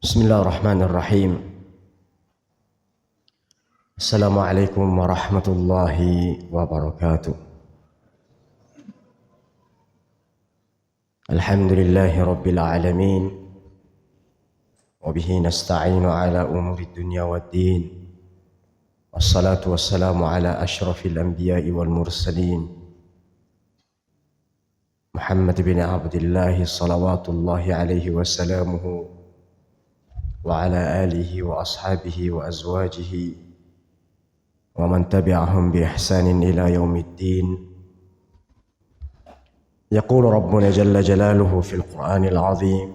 Bismillahirrahmanirrahim. Assalamualaikum warahmatullahi wabarakatuh. Alhamdulillahi rabbil alamin. Wabihi nasta'inu ala umuri dunya waddin. Wassalatu wassalamu ala ashrafil anbiya'i wal mursalin. Muhammad bin Abdullah salawatullahi alaihi wasallamuhu وعلى آله وأصحابه وأزواجه ومن تبعهم بإحسان إلى يوم الدين. يقول ربنا جل جلاله في القرآن العظيم: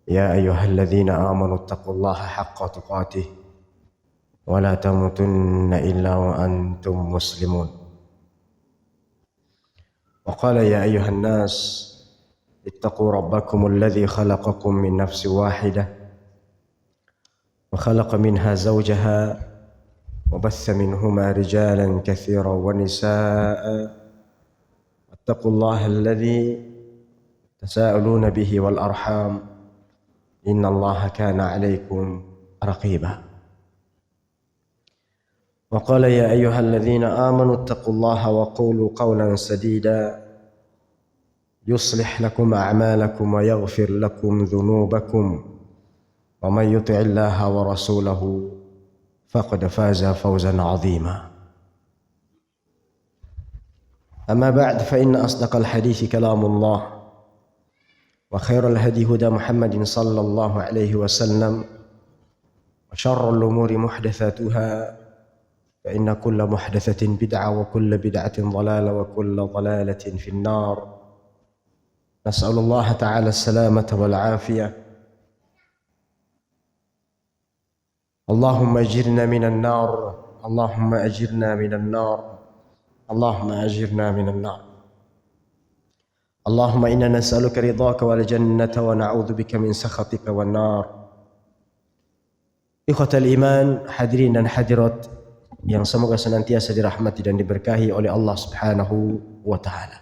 يا أيها الذين آمنوا اتقوا الله حق تقاته ولا تموتن إلا وأنتم مسلمون. وقال: يا أيها الناس اتقوا ربكم الذي خلقكم من نفس واحدة وخلق منها زوجها وبث منهما رجالا كثيرا ونساء واتقوا الله الذي تساءلون به والأرحام إن الله كان عليكم رقيبا. وقال: يا أيها الذين آمنوا اتقوا الله وقولوا قولا سديدا يصلح لكم أعمالكم ويغفر لكم ذنوبكم ومن يطع الله ورسوله فقد فاز فوزا عظيما. أما بعد، فإن أصدق الحديث كلام الله وخير الهدي هدى محمد صلى الله عليه وسلم وشر الأمور محدثاتها فإن كل محدثة بدعة وكل بدعة ضلالة وكل ضلالة في النار. نسأل الله تعالى السلامة والعافية. اللهم أجرنا من النار، اللهم أجرنا من النار، اللهم أجرنا من النار. اللهم إنا نسألك رضاك والجنة ونعوذ بك من سخطك والنار. Ikhwatal iman, hadirin dan hadirat yang semoga senantiasa dirahmati dan diberkahi oleh Allah Subhanahu wa taala.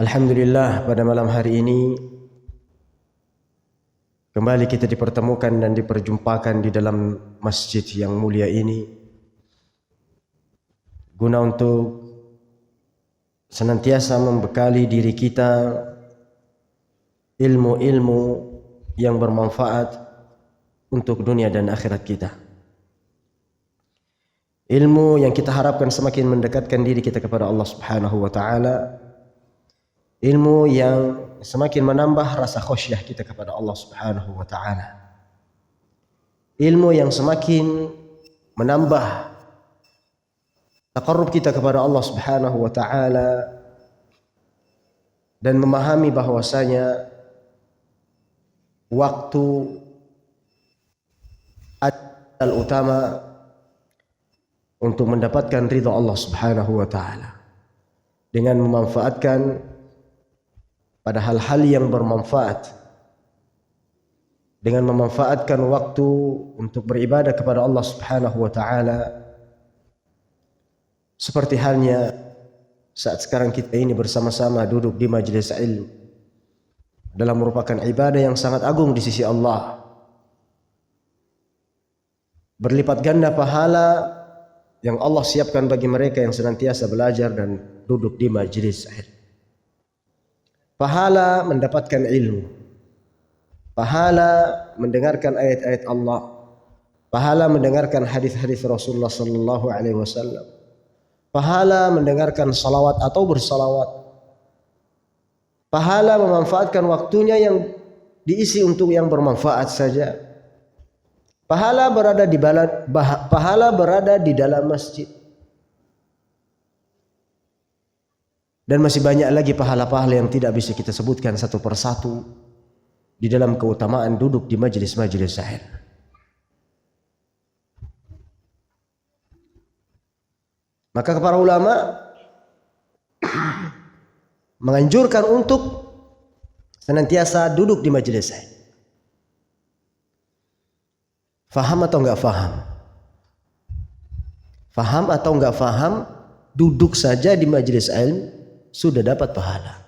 Alhamdulillah, pada malam hari ini kembali kita dipertemukan dan diperjumpakan di dalam masjid yang mulia ini guna untuk senantiasa membekali diri kita ilmu-ilmu yang bermanfaat untuk dunia dan akhirat kita. Ilmu yang kita harapkan semakin mendekatkan diri kita kepada Allah Subhanahu wa taala. Ilmu yang semakin menambah rasa khasyah kita kepada Allah Subhanahu wa taala. Ilmu yang semakin menambah taqarrub kita kepada Allah Subhanahu wa taala dan memahami bahwasanya waktu adalah utama untuk mendapatkan ridha Allah Subhanahu wa taala dengan memanfaatkan pada hal-hal yang bermanfaat, dengan memanfaatkan waktu untuk beribadah kepada Allah Subhanahu wa taala, seperti halnya saat sekarang kita ini bersama-sama duduk di majelis ilmu adalah merupakan ibadah yang sangat agung di sisi Allah. Berlipat ganda pahala yang Allah siapkan bagi mereka yang senantiasa belajar dan duduk di majelis ilmu. Pahala mendapatkan ilmu, pahala mendengarkan ayat-ayat Allah, pahala mendengarkan hadis-hadis Rasulullah sallallahu alaihi wasallam, pahala mendengarkan salawat atau bersalawat, pahala memanfaatkan waktunya yang diisi untuk yang bermanfaat saja, pahala berada di dalam masjid. Dan masih banyak lagi pahala-pahala yang tidak bisa kita sebutkan satu persatu di dalam keutamaan duduk di majelis-majelis ilmu. Maka para ulama menganjurkan untuk senantiasa duduk di majelis ilmu. Faham atau enggak faham? Faham atau enggak faham? Duduk saja di majelis ilmu sudah dapat pahala.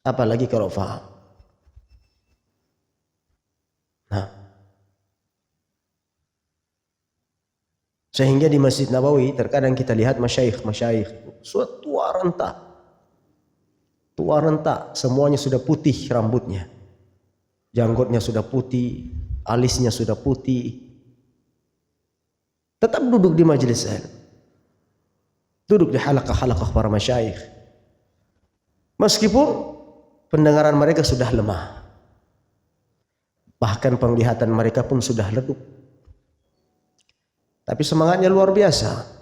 Apalagi kalau faham. Sehingga di Masjid Nabawi terkadang kita lihat masyayikh sudah tua renta, semuanya sudah putih rambutnya, janggutnya sudah putih, alisnya sudah putih, tetap duduk di majelis ilmu, duduk di halaqah-halaqah para masyayikh, meskipun pendengaran mereka sudah lemah, bahkan penglihatan mereka pun sudah redup, tapi semangatnya luar biasa.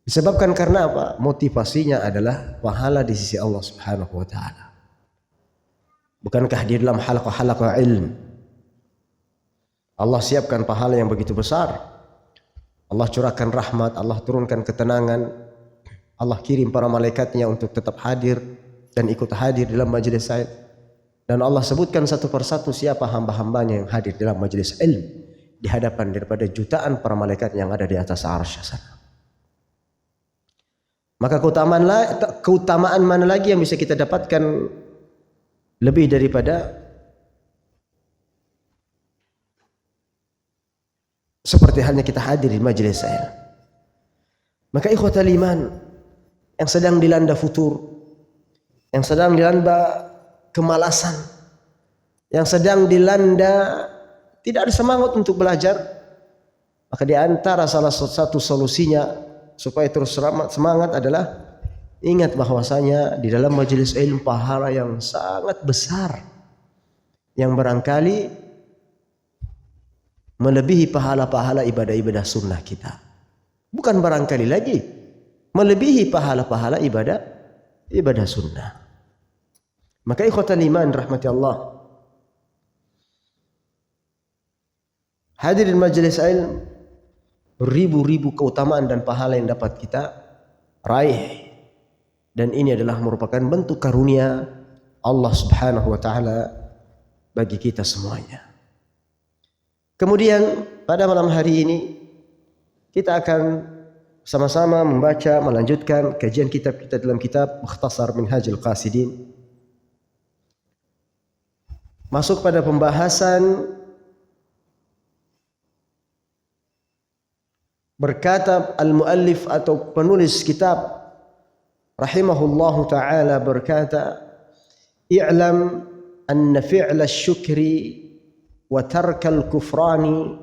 Disebabkan karena apa? Motivasinya adalah pahala di sisi Allah Subhanahu wa taala. Bukankah di dalam halaqah-halaqah ilmu Allah siapkan pahala yang begitu besar? Allah curahkan rahmat, Allah turunkan ketenangan, Allah kirim para malaikatnya untuk tetap hadir dan ikut hadir dalam majelis ilmu. Dan Allah sebutkan satu persatu siapa hamba-hambanya yang hadir dalam majelis ilmu di hadapan daripada jutaan para malaikat yang ada di atas arsy sana. Maka keutamaan mana lagi yang bisa kita dapatkan lebih daripada seperti halnya kita hadir di majelis ilmu. Maka ikhwatal iman yang sedang dilanda futur, yang sedang dilanda kemalasan, yang sedang dilanda tidak ada semangat untuk belajar, maka di antara salah satu solusinya supaya terus semangat adalah ingat bahwasanya di dalam majelis ilmu pahala yang sangat besar yang barangkali melebihi pahala-pahala ibadah-ibadah sunnah kita. Bukan barangkali lagi, melebihi pahala-pahala ibadah sunnah. Maka ikhwatal iman rahmati Allah, hadirin majelis ilmu, ribu-ribu keutamaan dan pahala yang dapat kita raih, dan ini adalah merupakan bentuk karunia Allah Subhanahu wa taala bagi kita semuanya. Kemudian pada malam hari ini kita akan sama-sama membaca, melanjutkan kajian kitab kita dalam kitab Mukhtasar Minhajul Qasidin, masuk pada pembahasan berkata al-muallif atau penulis kitab rahimahullahu ta'ala berkata, i'lam anna fi'la syukri wa tarkal kufrani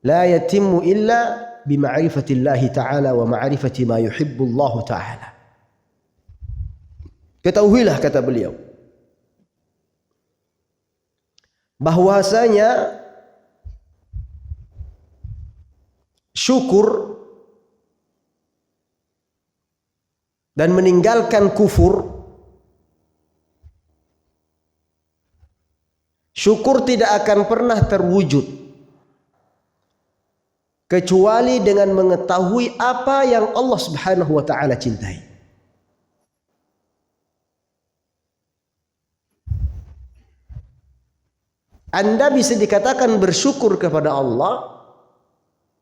la yatimmu illa bima'rifatillahi ta'ala wa ma'rifati ma yuhibbullahu ta'ala. Ketahuilah, kata beliau, bahwasanya syukur dan meninggalkan kufur, syukur tidak akan pernah terwujud kecuali dengan mengetahui apa yang Allah Subhanahu wa taala cintai. Anda bisa dikatakan bersyukur kepada Allah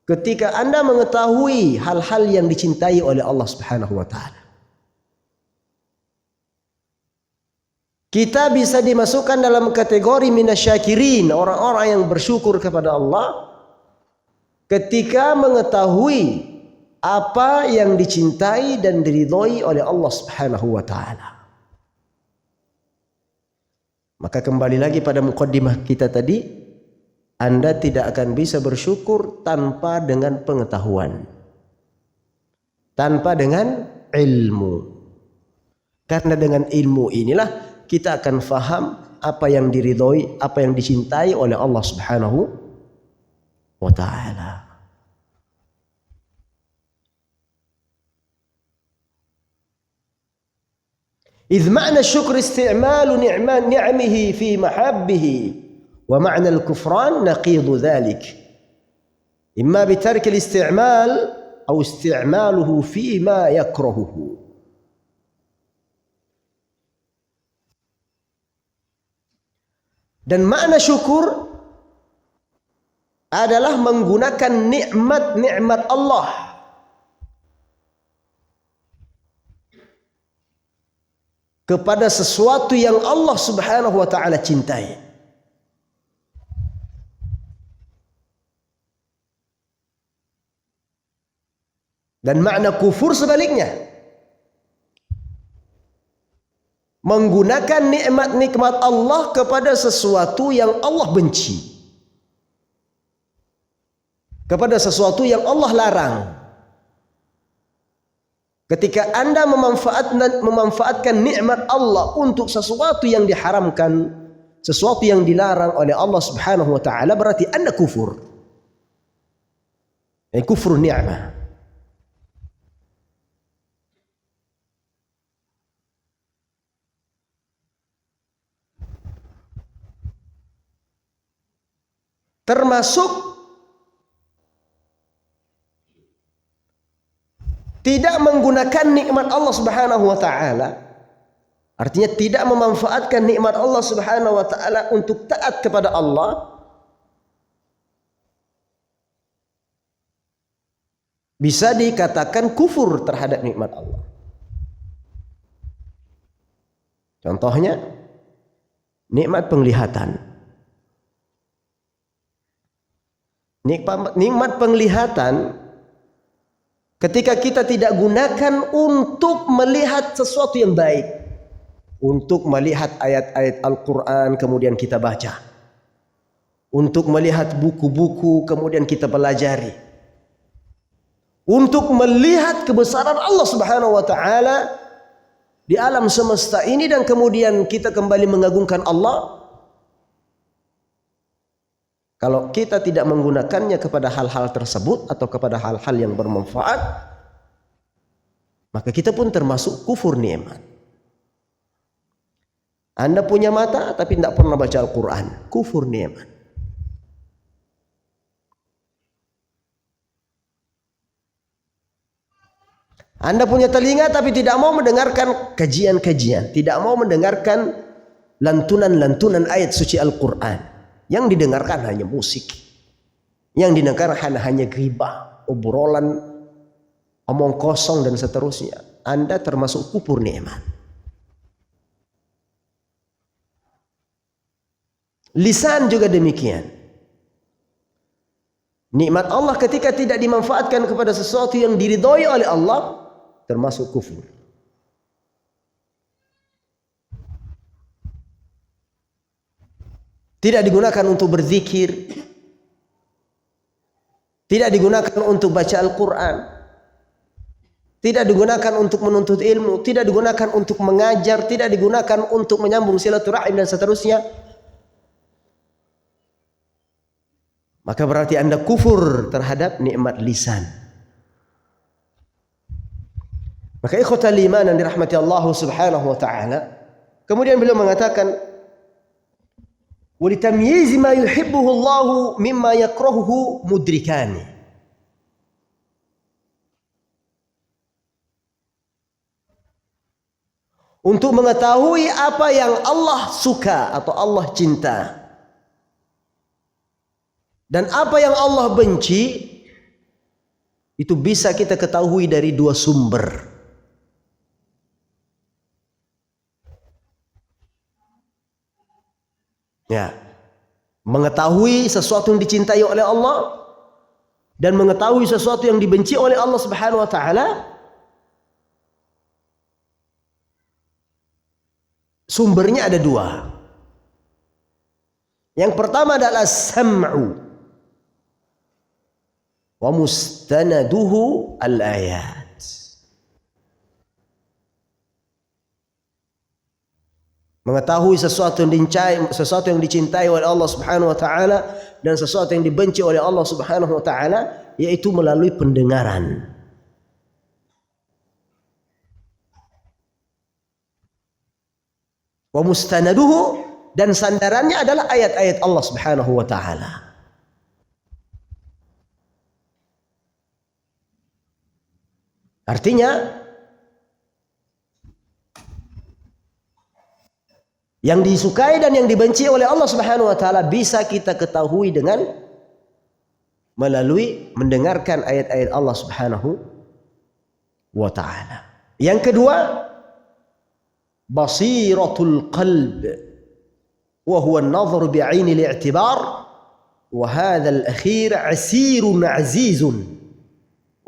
ketika Anda mengetahui hal-hal yang dicintai oleh Allah Subhanahu wa taala. Kita bisa dimasukkan dalam kategori minasyakirin, orang-orang yang bersyukur kepada Allah ketika mengetahui apa yang dicintai dan diridhoi oleh Allah Subhanahu wa taala. Maka kembali lagi pada muqaddimah kita tadi, Anda tidak akan bisa bersyukur tanpa dengan pengetahuan, tanpa dengan ilmu. Karena dengan ilmu inilah kita akan faham apa yang diridhoi, apa yang dicintai oleh Allah Subhanahu wa taala. إذ معنى الشكر استعمال نعمه في محبه ومعنى الكفران نقيض ذلك إما بترك الاستعمال أو استعماله فيما يكرهه. Dan makna syukur adalah menggunakan nikmat-nikmat Allah kepada sesuatu yang Allah Subhanahu wa taala cintai. Dan makna kufur sebaliknya, menggunakan nikmat-nikmat Allah kepada sesuatu yang Allah benci, kepada sesuatu yang Allah larang. Ketika Anda memanfaatkan nikmat Allah untuk sesuatu yang diharamkan, sesuatu yang dilarang oleh Allah Subhanahu wa taala, berarti Anda kufur. Kufur ni'mah. Termasuk tidak menggunakan nikmat Allah Subhanahu wa taala, artinya tidak memanfaatkan nikmat Allah Subhanahu wa taala untuk taat kepada Allah, bisa dikatakan kufur terhadap nikmat Allah. Contohnya, nikmat penglihatan. Nikmat penglihatan ketika kita tidak gunakan untuk melihat sesuatu yang baik, untuk melihat ayat-ayat Al-Quran kemudian kita baca, untuk melihat buku-buku kemudian kita pelajari, untuk melihat kebesaran Allah Subhanahu wa taala di alam semesta ini, dan kemudian kita kembali mengagungkan Allah. Kalau kita tidak menggunakannya kepada hal-hal tersebut atau kepada hal-hal yang bermanfaat, maka kita pun termasuk kufur nikmat. Anda punya mata tapi tidak pernah baca Al-Quran, kufur nikmat. Anda punya telinga tapi tidak mau mendengarkan kajian-kajian, tidak mau mendengarkan lantunan-lantunan ayat suci Al-Quran. Yang didengarkan hanya musik, yang didengarkan hanya ghibah, obrolan, omong kosong dan seterusnya. Anda termasuk kufur nikmat. Lisan juga demikian. Nikmat Allah ketika tidak dimanfaatkan kepada sesuatu yang diridhoi oleh Allah, termasuk kufur. Tidak digunakan untuk berzikir, tidak digunakan untuk baca Al-Quran, tidak digunakan untuk menuntut ilmu, tidak digunakan untuk mengajar, tidak digunakan untuk menyambung silaturahim dan seterusnya, maka berarti Anda kufur terhadap nikmat lisan. Maka ikhwatal iman yang dirahmati Allah Subhanahu wa taala, kemudian beliau mengatakan, وَلِتَمْيِيزِ مَا يُحِبُّهُ اللَّهُ مِمَّا يَكْرَهُهُ مُدْرِكَانِ. Untuk mengetahui apa yang Allah suka atau Allah cinta dan apa yang Allah benci, itu bisa kita ketahui dari dua sumber. Ya, mengetahui sesuatu yang dicintai oleh Allah dan mengetahui sesuatu yang dibenci oleh Allah Subhanahu wa taala, sumbernya ada dua. Yang pertama adalah sam'u wa mustanaduhu al-ayat. Mengetahui sesuatu yang dicintai oleh Allah Subhanahu wa taala dan sesuatu yang dibenci oleh Allah Subhanahu wa taala, yaitu melalui pendengaran. Wa mustanaduhu, dan sandarannya adalah ayat-ayat Allah Subhanahu wa taala. Artinya yang disukai dan yang dibenci oleh Allah Subhanahu wa taala bisa kita ketahui dengan melalui mendengarkan ayat-ayat Allah Subhanahu wa taala. Yang kedua, basiratul qalb wa huwa an-nazar bi'ain al-i'tibar wa hadha al-akhir 'asirun 'azizun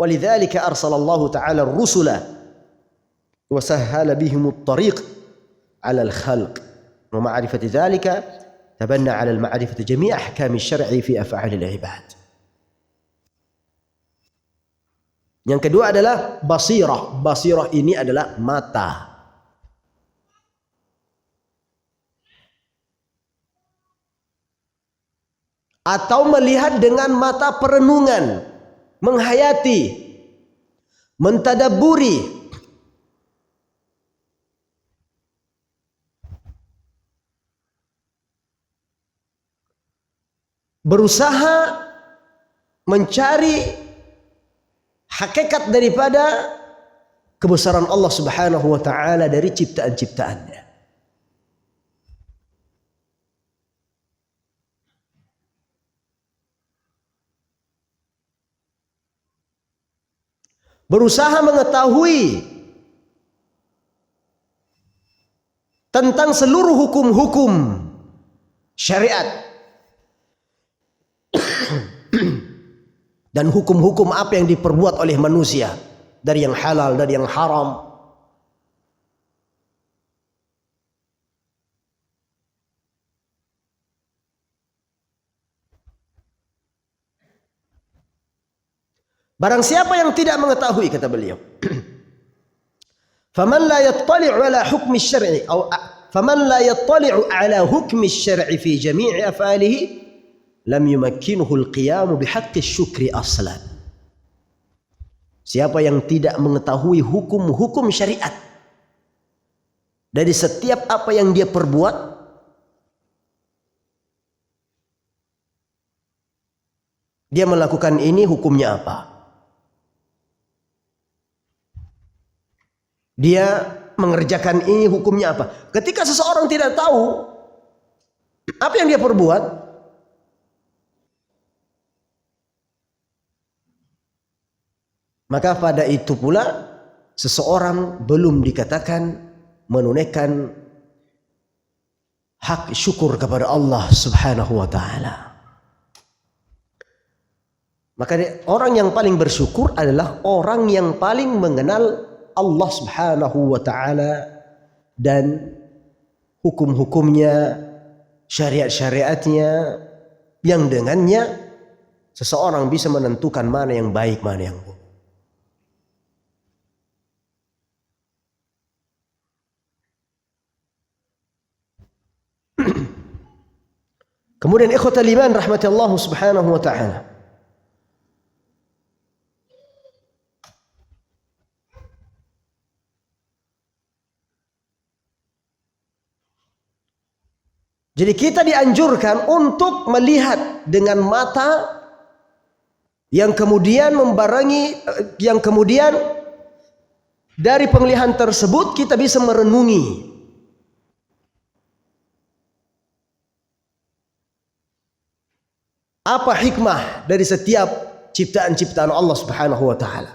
Walidzalika arsalallahu ta'ala ar-rusula wa sahhala bihimut tariq 'ala al-khalq. Wa ma'rifati dzalika tabanna 'ala al-ma'rifati jami' ahkam asy-syar'i fi af'alil ibad. Yang kedua adalah basirah. Basirah ini adalah mata. Atau melihat dengan mata perenungan, menghayati, mentadabburi. Berusaha mencari hakikat daripada kebesaran Allah Subhanahu wa taala dari ciptaan-ciptaannya. Berusaha mengetahui tentang seluruh hukum-hukum syariat dan hukum-hukum apa yang diperbuat oleh manusia, dari yang halal, dari yang haram. Barang siapa yang tidak mengetahui, kata beliau, faman la yattali'u ala hukmi syar'i atau faman la yattali'u ala hukmi syar'i fi jami'i af'alihi lam yumakkinuhu al-qiyam bihaqqi syukri aslan. Siapa yang tidak mengetahui hukum-hukum syariat dari setiap apa yang dia perbuat, dia melakukan ini, hukumnya apa? Dia mengerjakan ini, hukumnya apa? Ketika seseorang tidak tahu apa yang dia perbuat, maka pada itu pula seseorang belum dikatakan menunaikan hak syukur kepada Allah Subhanahu wa taala. Maka orang yang paling bersyukur adalah orang yang paling mengenal Allah Subhanahu wa taala dan hukum-hukumnya, syariat-syariatnya, yang dengannya seseorang bisa menentukan mana yang baik, mana yang buruk. Kemudian ikhwatal iman rahmatallahu subhanahu wa ta'ala, jadi kita dianjurkan untuk melihat dengan mata yang kemudian membarengi, yang kemudian dari penglihatan tersebut kita bisa merenungi apa hikmah dari setiap ciptaan-ciptaan Allah Subhanahu wa taala.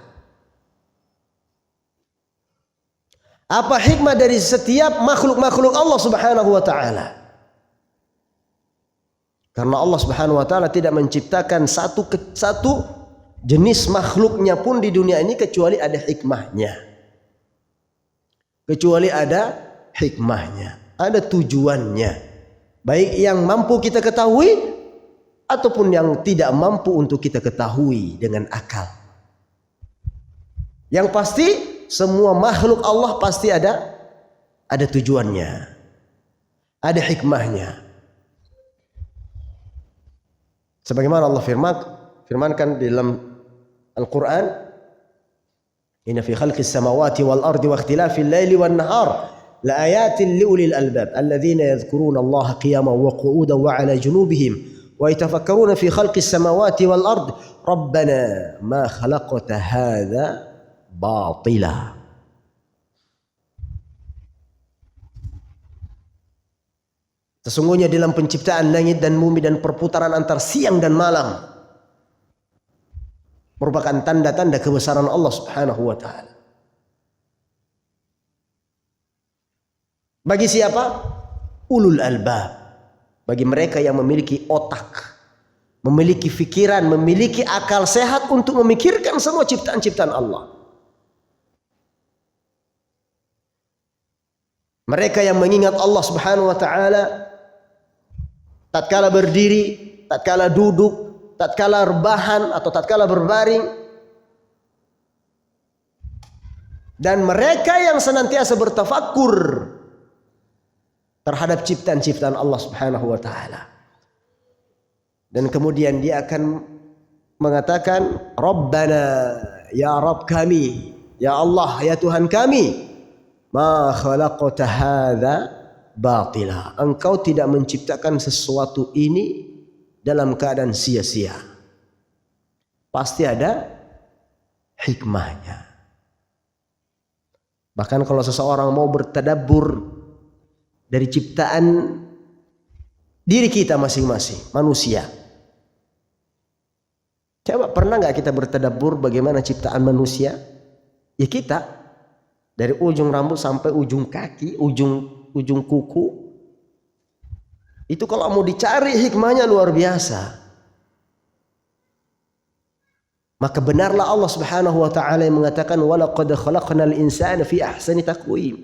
Apa hikmah dari setiap makhluk-makhluk Allah Subhanahu wa taala? Karena Allah Subhanahu wa taala tidak menciptakan satu jenis makhluknya pun di dunia ini kecuali ada hikmahnya. Kecuali ada hikmahnya, ada tujuannya. Baik yang mampu kita ketahui ataupun yang tidak mampu untuk kita ketahui dengan akal. Yang pasti semua makhluk Allah pasti ada tujuannya, ada hikmahnya. Sebagaimana Allah firmankan di dalam Al-Quran, inna fi khalqis samawati wal ardi wa ikhtilafil laili wan nahar la ayatin liulil albab alladzina yadhkuruna Allah qiyaman wa qu'udan wa 'ala junubihim wa yatafakkaruna fi khalqis samawati wal ardi rabbana ma khalaqta hadza batila. Sesungguhnya dalam penciptaan langit dan bumi dan perputaran antar siang dan malam merupakan tanda-tanda kebesaran Allah Subhanahu wa taala. Bagi siapa? Ulul albab. Bagi mereka yang memiliki otak, memiliki pikiran, memiliki akal sehat untuk memikirkan semua ciptaan-ciptaan Allah. Mereka yang mengingat Allah Subhanahu wa taala tatkala berdiri, tatkala duduk, tatkala rebahan atau tatkala berbaring. Dan mereka yang senantiasa bertafakkur terhadap ciptaan-ciptaan Allah Subhanahu wa taala. Dan kemudian dia akan mengatakan, Rabbana, ya Rabb kami, ya Allah, ya Tuhan kami, ma khalaqta hadza batila. Engkau tidak menciptakan sesuatu ini dalam keadaan sia-sia. Pasti ada hikmahnya. Bahkan kalau seseorang mau bertadabbur dari ciptaan diri kita masing-masing, manusia. Coba pernah nggak kita bertadabbur bagaimana ciptaan manusia? Ya kita, dari ujung rambut sampai ujung kaki, ujung kuku. Itu kalau mau dicari hikmahnya luar biasa. Maka benarlah Allah Subhanahu wa taala yang mengatakan walaqad khalaqnal insana fi ahsani taqwim.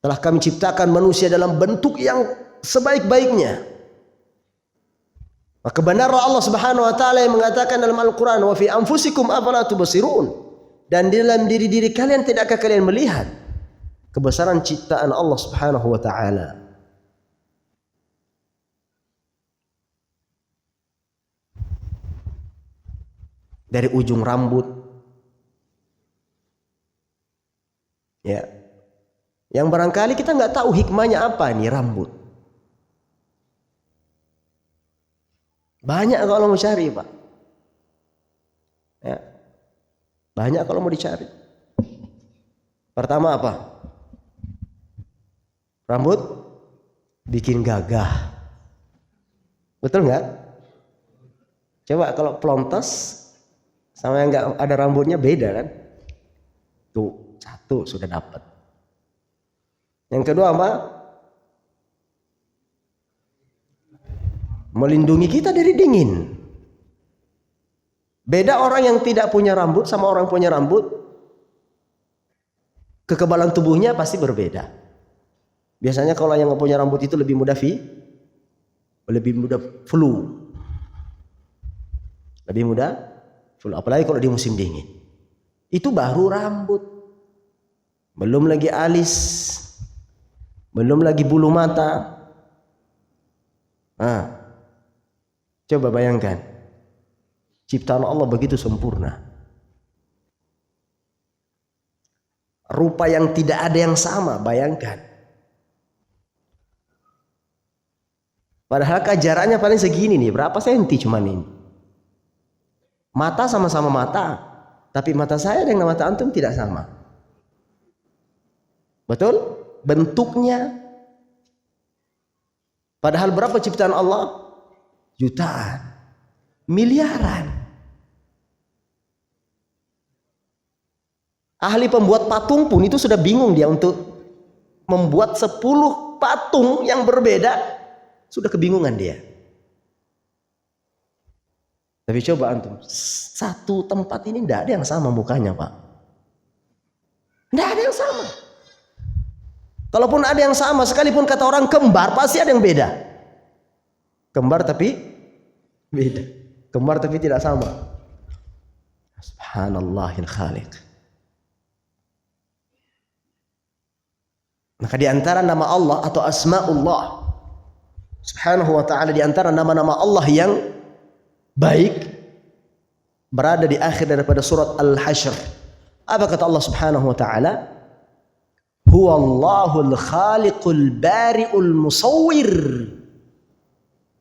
Telah kami ciptakan manusia dalam bentuk yang sebaik-baiknya. Maka benarlah Allah Subhanahu wa taala yang mengatakan dalam Al-Qur'an wa fi anfusikum afala tubsirun. Dan di dalam diri-diri kalian tidakkah kalian melihat kebesaran ciptaan Allah Subhanahu wa taala? Dari ujung rambut, ya, yang barangkali kita nggak tahu hikmahnya apa nih rambut. Banyak kalau mau cari, Pak. Ya, banyak kalau mau dicari. Pertama apa? Rambut bikin gagah, betul nggak? Coba kalau pelontos sama yang nggak ada rambutnya beda kan? Tuh, satu sudah dapat. Yang kedua apa? Melindungi kita dari dingin. Beda orang yang tidak punya rambut sama orang punya rambut. Kekebalan tubuhnya pasti berbeda. Biasanya kalau yang nggak punya rambut itu lebih mudah flu. Lebih mudah flu, apalagi kalau di musim dingin. Itu baru rambut. Belum lagi alis. Belum lagi bulu mata. Coba bayangkan. Ciptaan Allah begitu sempurna. Rupa yang tidak ada yang sama, bayangkan. Padahal jaraknya paling segini nih, berapa senti cuman ini. Mata sama-sama mata, tapi mata saya dengan mata antum tidak sama. Betul? Bentuknya. Padahal berapa ciptaan Allah? Jutaan, miliaran. Ahli pembuat patung pun itu sudah bingung dia untuk membuat 10 patung yang berbeda. Sudah kebingungan dia. Tapi coba antum, satu tempat ini tidak ada yang sama mukanya, Pak. Tidak ada yang sama. Kalaupun ada yang sama, sekalipun kata orang kembar, pasti ada yang beda. Kembar tapi beda. Kembar tapi tidak sama. Subhanallahil khaliq. Maka di antara nama Allah atau asma'ullah Subhanahu wa ta'ala, di antara nama-nama Allah yang baik berada di akhir daripada surat Al-Hasyr. Apa kata Allah Subhanahu wa ta'ala? Huwallahul khaliqul bari'ul musawwir.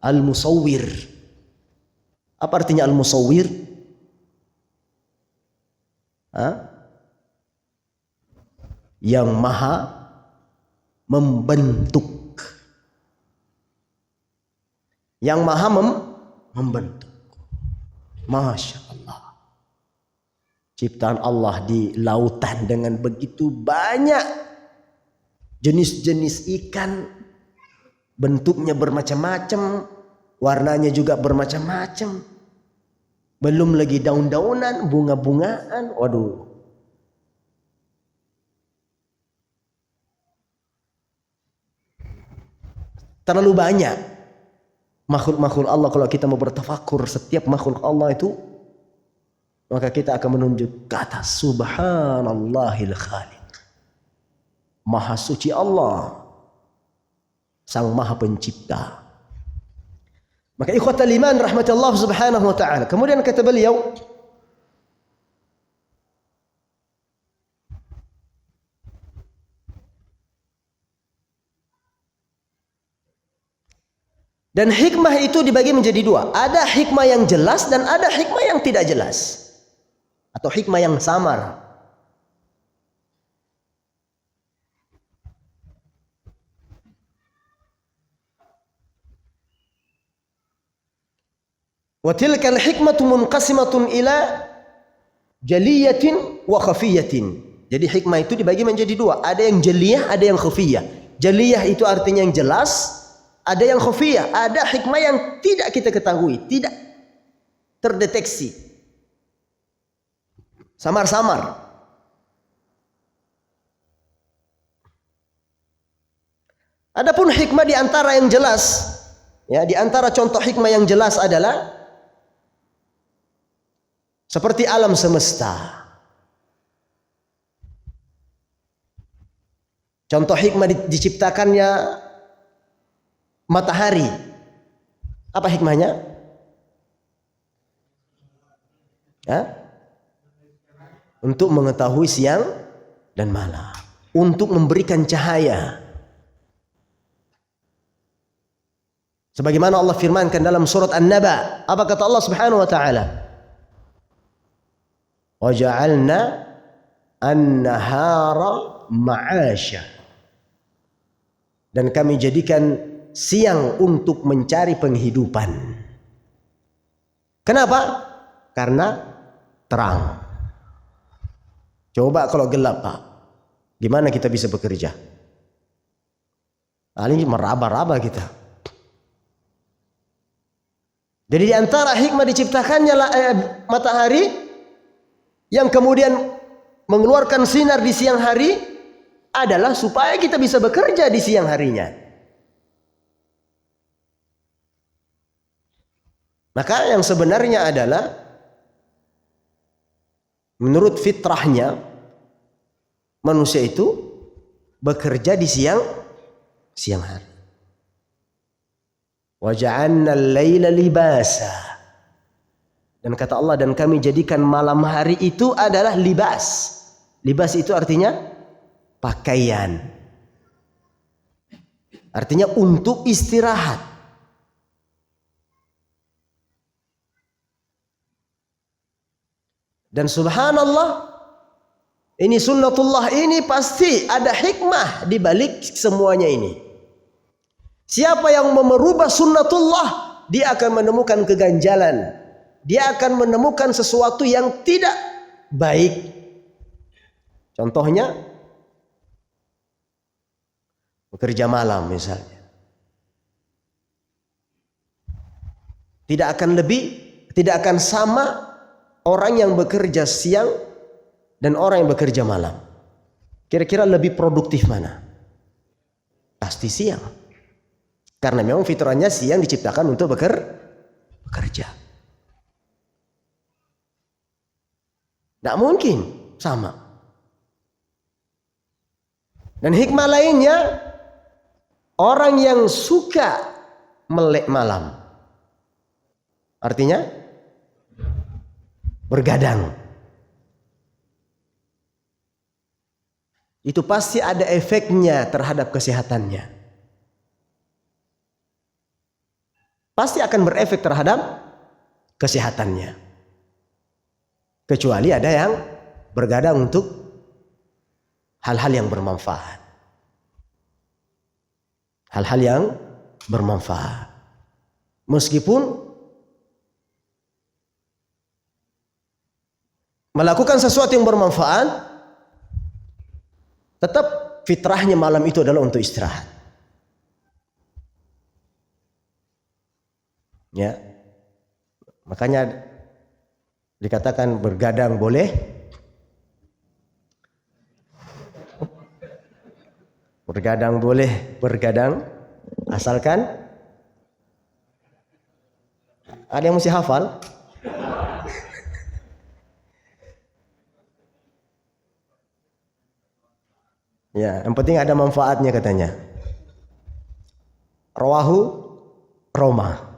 Al-musawwir. Apa artinya al-musawwir? Yang maha membentuk. Yang maha membentuk. Masya Allah. Ciptaan Allah di lautan dengan begitu banyak jenis-jenis ikan, bentuknya bermacam-macam, Warnanya juga bermacam-macam. Belum lagi daun-daunan, bunga-bungaan. Waduh. Terlalu banyak makhluk-makhluk Allah. Kalau kita mau bertafakur setiap makhluk Allah itu, maka kita akan menunjuk ke atas. Subhanallahil khaliq. Maha suci Allah, Sang Maha Pencipta. Maka ikhwatal iman rahmatullah subhanahu wa ta'ala. Kemudian kata beliau, dan hikmah itu dibagi menjadi dua. Ada hikmah yang jelas dan ada hikmah yang tidak jelas. Atau hikmah yang samar. Wa tilkal hikmatu munqasimatun ila jaliyatin wa khafiyatin. Jadi hikmah itu dibagi menjadi dua. Ada yang jaliyah, ada yang khafiyah. Jaliyah itu artinya yang jelas. Ada yang khafiyah, ada hikmah yang tidak kita ketahui, tidak terdeteksi. Samar-samar. Adapun hikmah di antara yang jelas, ya, di antara contoh hikmah yang jelas adalah seperti alam semesta. Contoh hikmah diciptakannya matahari. Apa hikmahnya? Untuk mengetahui siang dan malam, untuk memberikan cahaya. Sebagaimana Allah firmankan dalam surat An-Naba, apa kata Allah Subhanahu wa taala? Wa ja'alna an-nahara ma'asya. Dan kami jadikan siang untuk mencari penghidupan. Kenapa? Karena terang. Coba kalau gelap, Pak, gimana kita bisa bekerja? Paling meraba-raba kita. Jadi di antara hikmah diciptakannya matahari yang kemudian mengeluarkan sinar di siang hari adalah supaya kita bisa bekerja di siang harinya. Maka yang sebenarnya adalah menurut fitrahnya manusia itu bekerja di siang hari. Wa ja'alna al-laila libasa. Dan kata Allah, dan kami jadikan malam hari itu adalah libas. Libas itu artinya pakaian. Artinya untuk istirahat. Dan subhanallah, ini sunnatullah, ini pasti ada hikmah di balik semuanya ini. Siapa yang merubah sunnatullah, dia akan menemukan keganjalan. Dia akan menemukan sesuatu yang tidak baik. Contohnya, bekerja malam misalnya. Tidak akan sama orang yang bekerja siang dan orang yang bekerja malam. Kira-kira lebih produktif mana? Pasti siang. Karena memang fitrahnya siang diciptakan untuk bekerja. Tidak mungkin sama. Dan hikmah lainnya, orang yang suka melek malam, artinya bergadang, itu pasti ada efeknya terhadap kesehatannya. Pasti akan berefek terhadap kesehatannya. Kecuali ada yang bergadang untuk hal-hal yang bermanfaat. Hal-hal yang bermanfaat. Meskipun melakukan sesuatu yang bermanfaat, tetap fitrahnya malam itu adalah untuk istirahat. Ya. Makanya dikatakan bergadang boleh, bergadang boleh, bergadang asalkan ada yang mesti hafal. Ya, yang penting ada manfaatnya katanya. Rawahu Roma.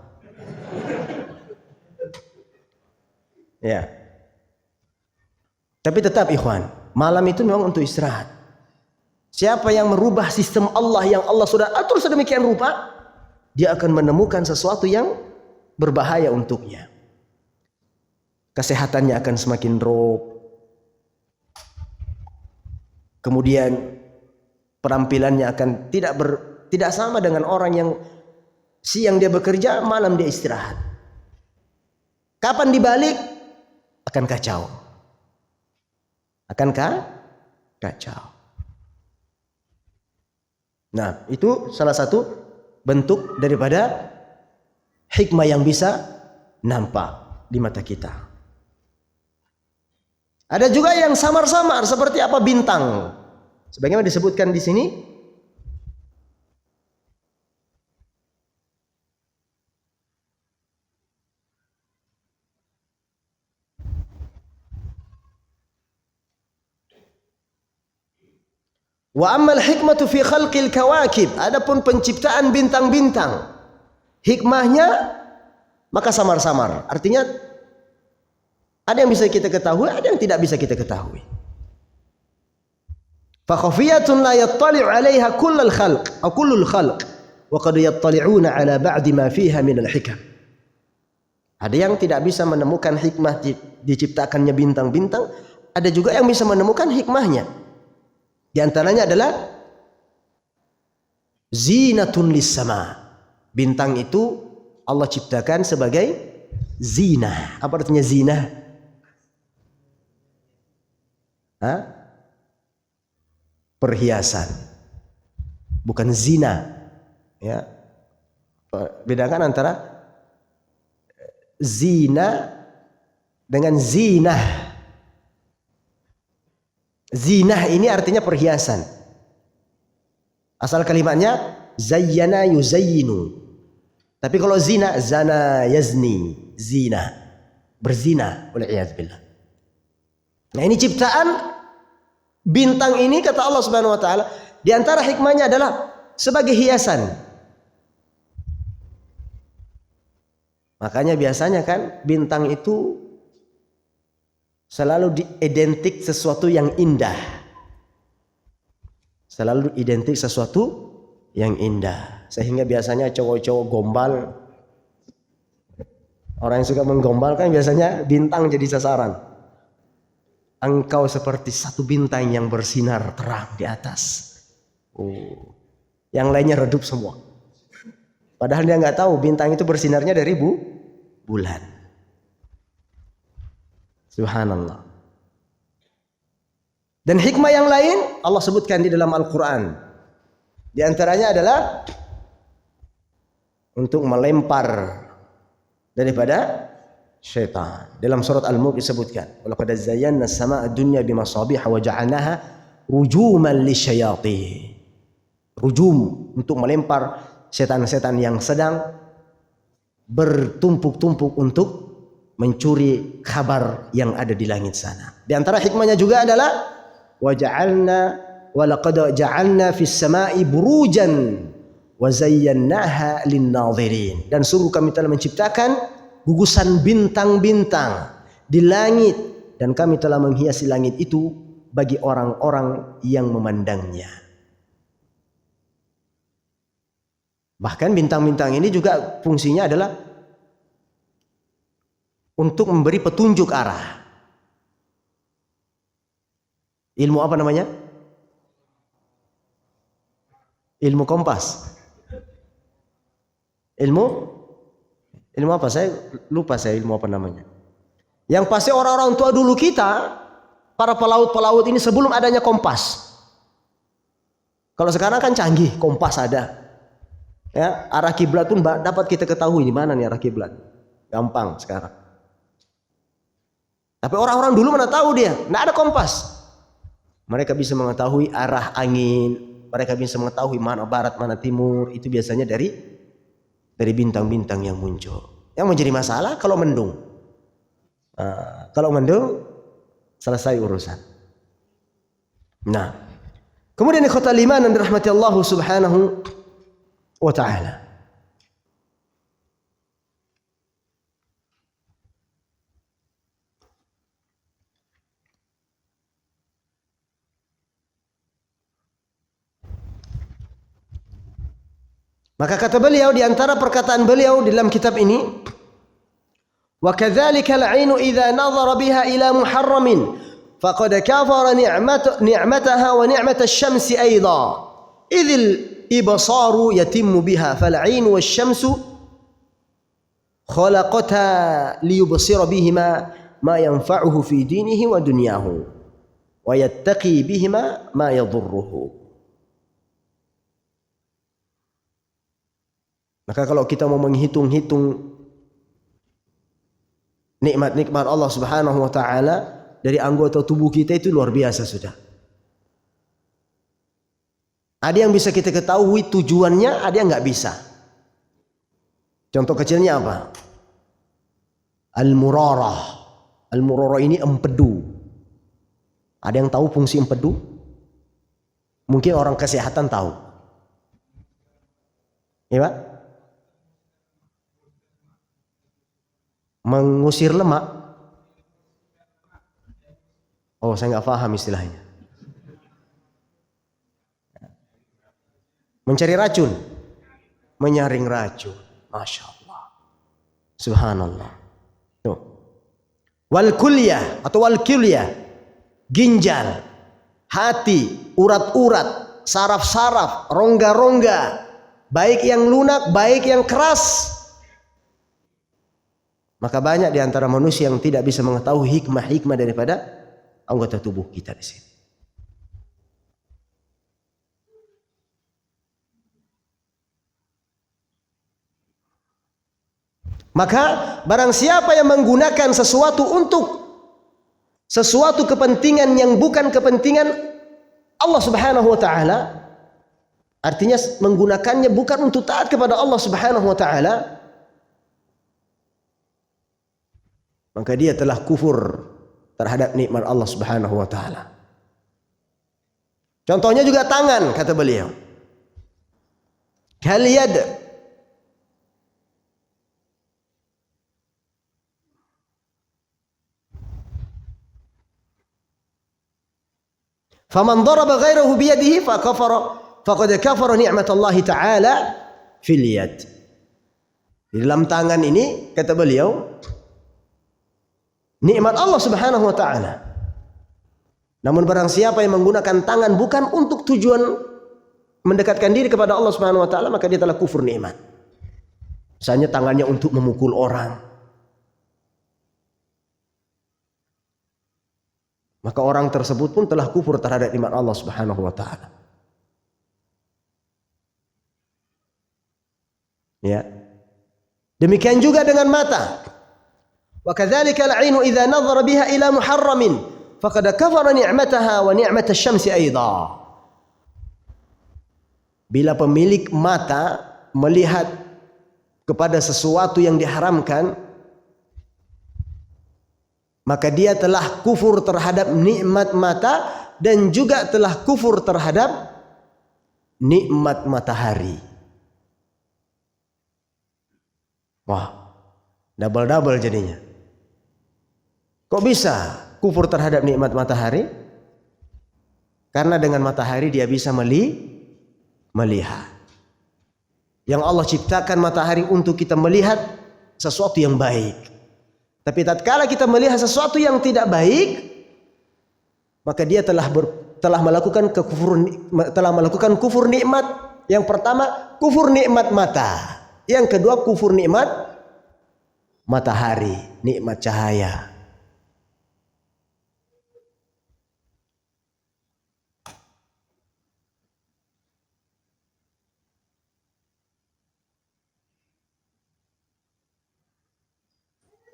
Ya. Tapi tetap ikhwan, malam itu memang untuk istirahat. Siapa yang merubah sistem Allah yang Allah sudah atur sedemikian rupa, dia akan menemukan sesuatu yang berbahaya untuknya. Kesehatannya akan semakin drop. Kemudian penampilannya akan tidak sama dengan orang yang siang dia bekerja, malam dia istirahat. Kapan dibalik akan kacau. Akankah kacau? Nah, itu salah satu bentuk daripada hikmah yang bisa nampak di mata kita. Ada juga yang samar-samar seperti apa bintang. Sebagaimana disebutkan di sini, wa ammal hikmatu fi khalqil kawakib, adapun penciptaan bintang-bintang, hikmahnya maka samar-samar. Artinya ada yang bisa kita ketahui, ada yang tidak bisa kita ketahui. Fa khafiyatun la yattali'u 'alaiha kullul khalq aw kullul khalq wa qad yattali'una 'ala ba'di ma fiha min al-hikam. Ada yang tidak bisa menemukan hikmah diciptakannya bintang-bintang, ada juga yang bisa menemukan hikmahnya. Di antaranya adalah zinatun lis-sama. Bintang itu Allah ciptakan sebagai zina. Apa artinya zina? Perhiasan, bukan zina. Ya, bedakan antara zina dengan zinah. Zinah ini artinya perhiasan. Asal kalimatnya zayyana yuzayyinu. Tapi kalau zina, zana yazni, zina, berzina, wal'iyadzubillah. Nah, ini ciptaan bintang ini, kata Allah Subhanahu wa taala, di antara hikmahnya adalah sebagai hiasan. Makanya biasanya kan bintang itu selalu diidentik sesuatu yang indah. Selalu identik sesuatu yang indah. Sehingga biasanya cowok-cowok gombal, orang yang suka menggombal kan biasanya bintang jadi sasaran. Engkau seperti satu bintang yang bersinar terang di atas. Yang lainnya redup semua. Padahal dia nggak tahu bintang itu bersinarnya dari bulan. Subhanallah. Dan hikmah yang lain Allah sebutkan di dalam Al-Quran. Di antaranya adalah untuk melempar daripada syaitan. Dalam surat Al-Mulk disebutkan, "Walaqad zayyana as-samaa'a ad-dunya bimasabiha wa ja'alnaha rujuman lisyayatin." Rujum, untuk melempar setan-setan yang sedang bertumpuk-tumpuk untuk mencuri kabar yang ada di langit sana. Di antara hikmahnya juga adalah wa ja'alna wa laqad ja'alna fis samaa'i burujan wa zayyannaha lin-nadhirin. Dan sungguh kami telah menciptakan gugusan bintang-bintang di langit, dan kami telah menghiasi langit itu bagi orang-orang yang memandangnya. Bahkan bintang-bintang ini juga fungsinya adalah untuk memberi petunjuk arah. Ilmu apa namanya? Ilmu kompas. Ilmu apa? Saya lupa ilmu apa namanya. Yang pasti orang-orang tua dulu kita, para pelaut-pelaut ini sebelum adanya kompas. Kalau sekarang kan canggih, kompas ada. Ya, arah kiblat pun dapat kita ketahui di mana nih arah kiblat. Gampang sekarang. Tapi orang-orang dulu mana tahu dia? Nggak ada kompas. Mereka bisa mengetahui arah angin. Mereka bisa mengetahui mana barat, mana timur. Itu biasanya dari bintang-bintang yang muncul. Yang menjadi masalah kalau mendung. Nah, kalau mendung selesai urusan. Nah, kemudian ikhwatal iman yang dirahmati Allah Subhanahu wa ta'ala. Maka kata beliau di antara perkataan beliau di dalam kitab ini, wa kadzalika al-'ainu idza nadhara biha ila muharramin faqad kafara ni'mataha wa ni'mat asy-syamsi aidha idh al-ibsaru yatimmu biha fal-'ainu wasyamsu khalaqata liyubsira bihima ma yanfa'uhu fi dinihi wa dunyahu wa yattaqi bihima ma yadhurruhu. Maka kalau kita mau menghitung-hitung nikmat-nikmat Allah Subhanahu wa ta'ala dari anggota tubuh kita itu luar biasa sudah. Ada yang bisa kita ketahui tujuannya, ada yang nggak bisa. Contoh kecilnya apa? Al-murarah. Al-murarah ini empedu. Ada yang tahu fungsi empedu? Mungkin orang kesehatan tahu. Ya Pak? Mengusir lemak. Oh, saya nggak paham istilahnya. Mencari racun, menyaring racun. Masya Allah, Subhanallah. Tuh. Wal kulyah atau wal kulyah, ginjal, hati, urat-urat, saraf-saraf, rongga-rongga, baik yang lunak, baik yang keras. Maka banyak di antara manusia yang tidak bisa mengetahui hikmah-hikmah daripada anggota tubuh kita di sini. Maka barang siapa yang menggunakan sesuatu untuk sesuatu kepentingan yang bukan kepentingan Allah Subhanahu wa ta'ala, artinya menggunakannya bukan untuk taat kepada Allah Subhanahu wa ta'ala, maka dia telah kufur terhadap nikmat Allah Subhanahu wa ta'ala. Contohnya juga tangan, kata beliau. Kal yad, faman daraba ghairahu biyadihi faqad kafara ni'mat Allah ta'ala fil yad. Di dalam tangan ini, kata beliau, nikmat Allah Subhanahu wa ta'ala. Namun barang siapa yang menggunakan tangan bukan untuk tujuan mendekatkan diri kepada Allah Subhanahu wa ta'ala, maka dia telah kufur nikmat. Misalnya tangannya untuk memukul orang, maka orang tersebut pun telah kufur terhadap nikmat Allah Subhanahu wa ta'ala. Ya. Demikian juga dengan mata. Wa kadzalika al-'ainu idza nadhara biha ila muharramin faqad kafara ni'mataha wa ni'mat asy-syamsi aidha. Bila pemilik mata melihat kepada sesuatu yang diharamkan, maka dia telah kufur terhadap nikmat mata dan juga telah kufur terhadap nikmat matahari. Wah, double-double jadinya. Kok bisa kufur terhadap nikmat matahari? Karena dengan matahari dia bisa melihat. Yang Allah ciptakan matahari untuk kita melihat sesuatu yang baik. Tapi tatkala kita melihat sesuatu yang tidak baik, maka dia telah melakukan kufur nikmat. Yang pertama, kufur nikmat mata. Yang kedua, kufur nikmat matahari, nikmat cahaya.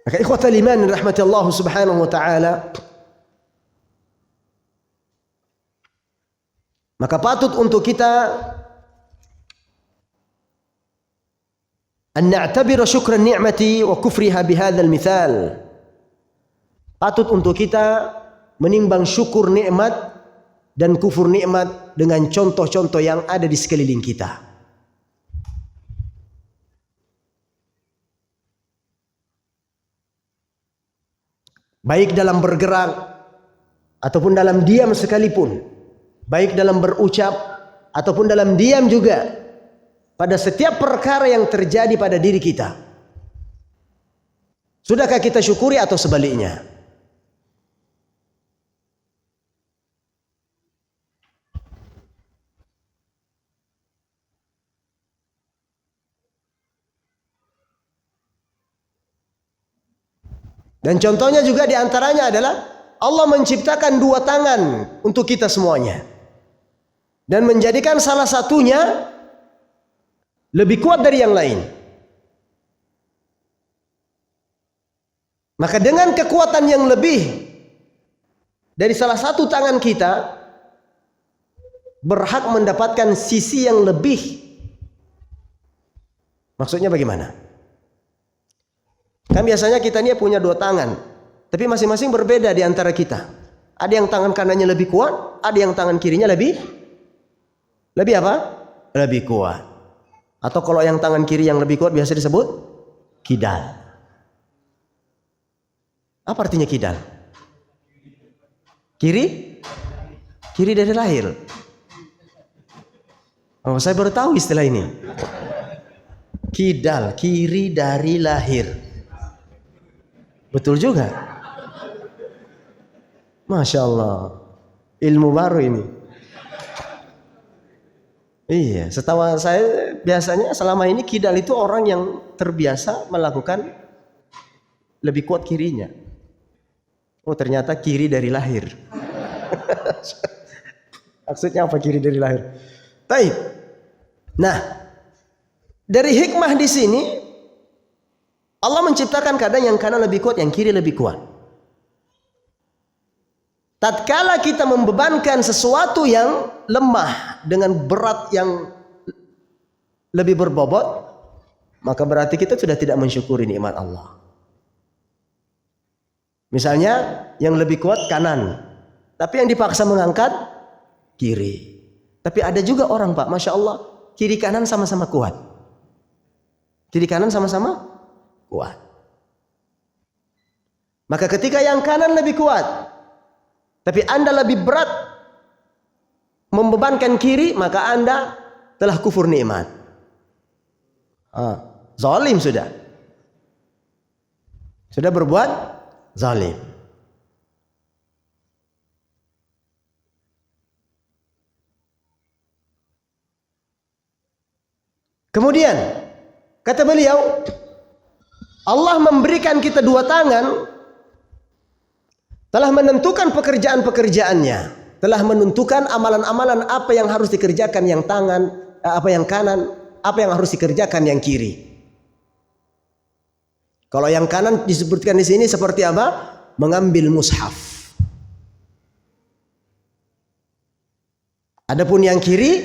Maka ikhwatal iman rahmati Allah subhanahu wa ta'ala, maka patut untuk kita an na'tabira syukran ni'mati wa kufriha bihadzal mithal. Patut untuk kita menimbang syukur nikmat dan kufur nikmat dengan contoh-contoh yang ada di sekeliling kita. Baik dalam bergerak ataupun dalam diam sekalipun, baik dalam berucap ataupun dalam diam juga, pada setiap perkara yang terjadi pada diri kita, sudahkah kita syukuri atau sebaliknya? Dan contohnya juga diantaranya adalah Allah menciptakan dua tangan untuk kita semuanya, dan menjadikan salah satunya lebih kuat dari yang lain. Maka dengan kekuatan yang lebih dari salah satu tangan kita, berhak mendapatkan sisi yang lebih. Maksudnya bagaimana? Kan biasanya kita ini punya dua tangan, tapi masing-masing berbeda di antara kita. Ada yang tangan kanannya lebih kuat, ada yang tangan kirinya lebih apa? Lebih kuat. Atau kalau yang tangan kiri yang lebih kuat biasa disebut kidal. Apa artinya kidal? Kiri? Kiri dari lahir. Oh, saya baru tahu istilah ini. Kidal, kiri dari lahir. Betul juga. Masya Allah, ilmu baru ini. Iya, setahu saya biasanya selama ini kidal itu orang yang terbiasa melakukan lebih kuat kirinya. Oh, ternyata kiri dari lahir. Maksudnya apa kiri dari lahir? Baik. Nah, dari hikmah di sini Allah menciptakan kadang yang kanan lebih kuat, yang kiri lebih kuat. Tatkala kita membebankan sesuatu yang lemah dengan berat yang lebih berbobot, maka berarti kita sudah tidak mensyukuri nikmat Allah. Misalnya yang lebih kuat kanan, tapi yang dipaksa mengangkat kiri. Tapi ada juga orang, Pak, Masya Allah, kiri kanan sama-sama kuat. Kiri kanan sama-sama kuat. Maka ketika yang kanan lebih kuat, tapi Anda lebih berat membebankan kiri, maka Anda telah kufur nikmat. Zalim sudah. Sudah berbuat zalim. Kemudian kata beliau, Allah memberikan kita dua tangan, telah menentukan pekerjaan-pekerjaannya, telah menentukan amalan-amalan apa yang harus dikerjakan yang tangan, apa yang kanan, apa yang harus dikerjakan yang kiri. Kalau yang kanan disebutkan di sini seperti apa? Mengambil mushaf. Adapun yang kiri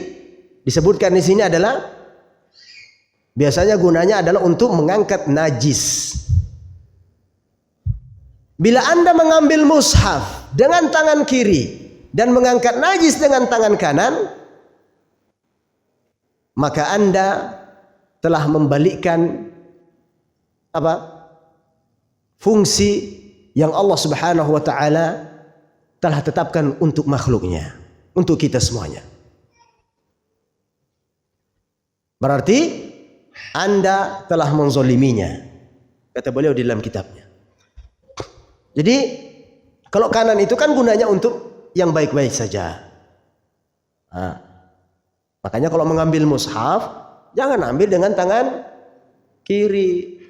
disebutkan di sini adalah biasanya gunanya adalah untuk mengangkat najis. Bila Anda mengambil mushaf dengan tangan kiri dan mengangkat najis dengan tangan kanan, maka Anda telah membalikkan apa? Fungsi yang Allah Subhanahu wa taala telah tetapkan untuk makhluknya, untuk kita semuanya. Berarti Anda telah menzoliminya, kata beliau di dalam kitabnya. Jadi kalau kanan itu kan gunanya untuk yang baik-baik saja. Makanya kalau mengambil mushaf, jangan ambil dengan tangan kiri.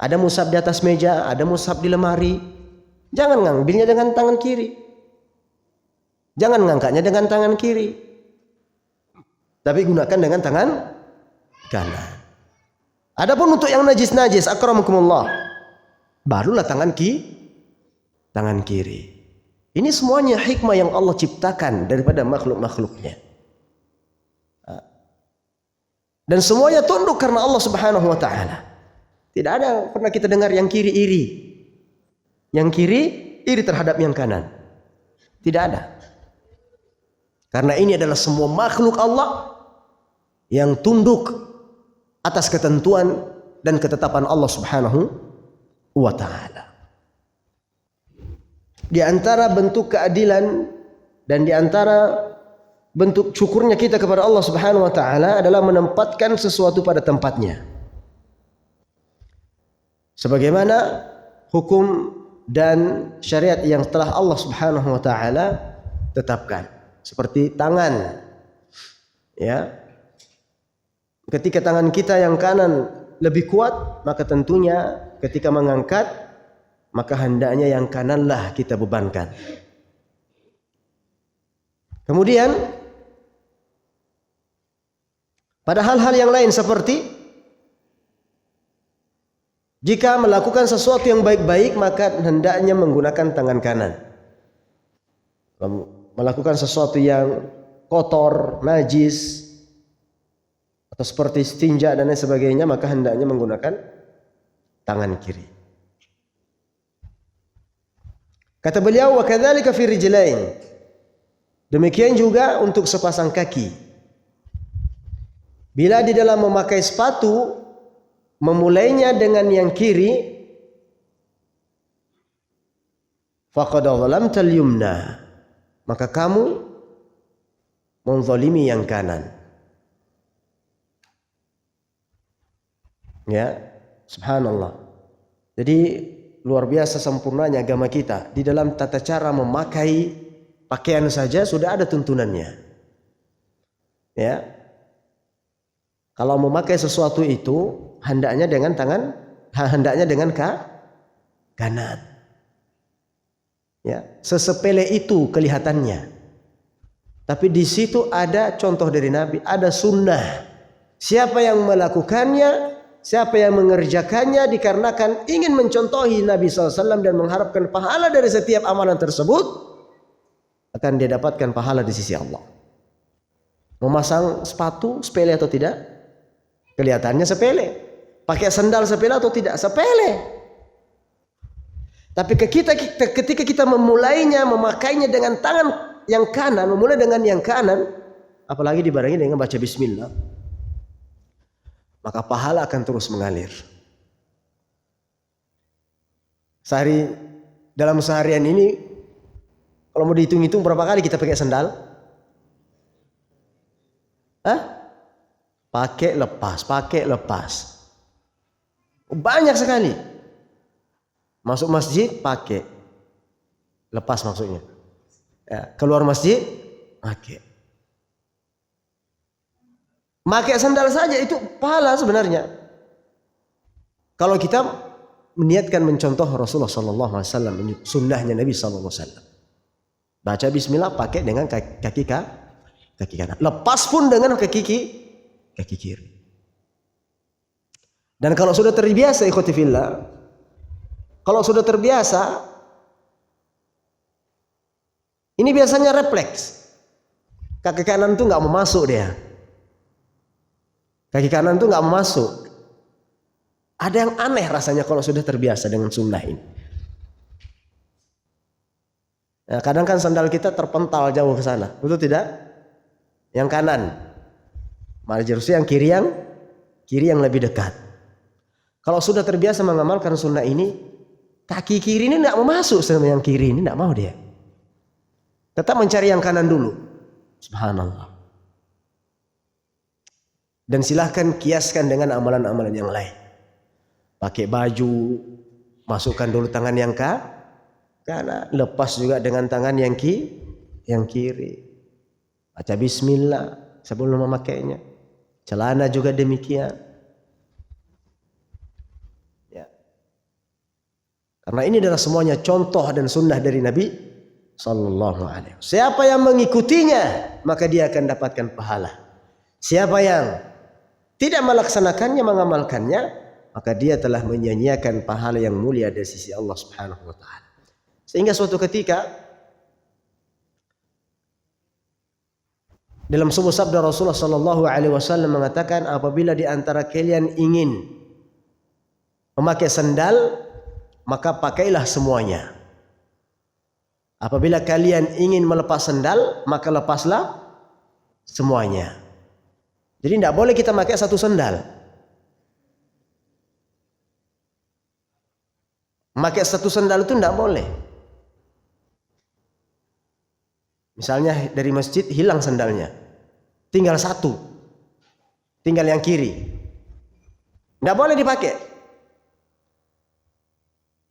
Ada mushaf di atas meja, ada mushaf di lemari. Jangan ngambilnya dengan tangan kiri. Jangan ngangkatnya dengan tangan kiri. Tapi gunakan dengan tangan kanan. Adapun untuk yang najis-najis, akramakumullah, barulah tangan kiri. Ini semuanya hikmah yang Allah ciptakan daripada makhluk-makhluknya. Dan semuanya tunduk karena Allah Subhanahu wa taala. Tidak ada pernah kita dengar yang kiri iri. Yang kiri iri terhadap yang kanan. Tidak ada. Karena ini adalah semua makhluk Allah yang tunduk atas ketentuan dan ketetapan Allah Subhanahu wa taala. Di antara bentuk keadilan dan di antara bentuk syukurnya kita kepada Allah Subhanahu wa taala adalah menempatkan sesuatu pada tempatnya. Sebagaimana hukum dan syariat yang telah Allah Subhanahu wa taala tetapkan. Seperti tangan. Ya. Ketika tangan kita yang kanan lebih kuat, maka tentunya ketika mengangkat, maka hendaknya yang kananlah kita bebankan. Kemudian pada hal-hal yang lain seperti jika melakukan sesuatu yang baik-baik, maka hendaknya menggunakan tangan kanan. Melakukan sesuatu yang kotor, najis, atau seperti istinja dan lain sebagainya, maka hendaknya menggunakan tangan kiri. Kata beliau, wa kadzalika fi rijlain. Demikian juga untuk sepasang kaki. Bila di dalam memakai sepatu memulainya dengan yang kiri, faqad zalamtal yumna, maka kamu menzalimi yang kanan. Ya, subhanallah. Jadi luar biasa sempurnanya agama kita. Di dalam tata cara memakai pakaian saja sudah ada tuntunannya. Ya. Kalau memakai sesuatu itu hendaknya dengan kanan. Ya, sesepele itu kelihatannya. Tapi di situ ada contoh dari Nabi, ada sunnah. Siapa yang melakukannya, siapa yang mengerjakannya dikarenakan ingin mencontohi Nabi SAW dan mengharapkan pahala dari setiap amalan tersebut, akan dia dapatkan pahala di sisi Allah. Memasang sepatu sepele atau tidak? Kelihatannya sepele. Pakai sandal sepele atau tidak? Sepele. Tapi ketika kita memulainya, memakainya dengan tangan yang kanan, memulai dengan yang kanan, apalagi dibarengi dengan baca bismillah, maka pahala akan terus mengalir. Dalam seharian ini, kalau mau dihitung-hitung berapa kali kita pakai sandal? Pakai lepas. Banyak sekali. Masuk masjid pakai lepas maksudnya. Ya, keluar masjid pakai. Pakai sandal saja itu pahala sebenarnya. Kalau kita meniatkan mencontoh Rasulullah sallallahu alaihi wasallam, sunnahnya Nabi sallallahu alaihi wasallam. Baca bismillah pakai dengan kaki kanan. Lepas pun dengan kaki kiri. Dan kalau sudah terbiasa ikhwati fillah, ini biasanya refleks. Kaki kanan tuh nggak mau masuk dia. Kaki kanan tuh nggak mau masuk. Ada yang aneh rasanya kalau sudah terbiasa dengan sunnah ini. Nah, kadang kan sandal kita terpental jauh ke sana, betul tidak? Yang kanan. Malah justru yang kiri yang lebih dekat. Kalau sudah terbiasa mengamalkan sunnah ini, kaki kiri ini tidak mau masuk sama yang kiri ini, tidak mau dia. Tetap mencari yang kanan dulu. Subhanallah. Dan silahkan kiaskan dengan amalan-amalan yang lain. Pakai baju, masukkan dulu tangan yang kanan, lepas juga dengan tangan yang kiri. Baca bismillah sebelum memakainya. Celana juga demikian. Ya. Karena ini adalah semuanya contoh dan sunnah dari Nabi sallallahu alaihi wasallam. Siapa yang mengikutinya, maka dia akan dapatkan pahala. Siapa yang tidak melaksanakannya, mengamalkannya, maka dia telah menyia-nyiakan pahala yang mulia dari sisi Allah Subhanahu wa taala. Sehingga suatu ketika dalam sebuah sabda Rasulullah sallallahu alaihi wasallam mengatakan, apabila di antara kalian ingin memakai sandal, maka pakailah semuanya. Apabila kalian ingin melepas sandal, maka lepaslah semuanya. Jadi tidak boleh kita pakai satu sandal. Pakai satu sandal itu tidak boleh. Misalnya dari masjid hilang sandalnya, tinggal satu, tinggal yang kiri, tidak boleh dipakai.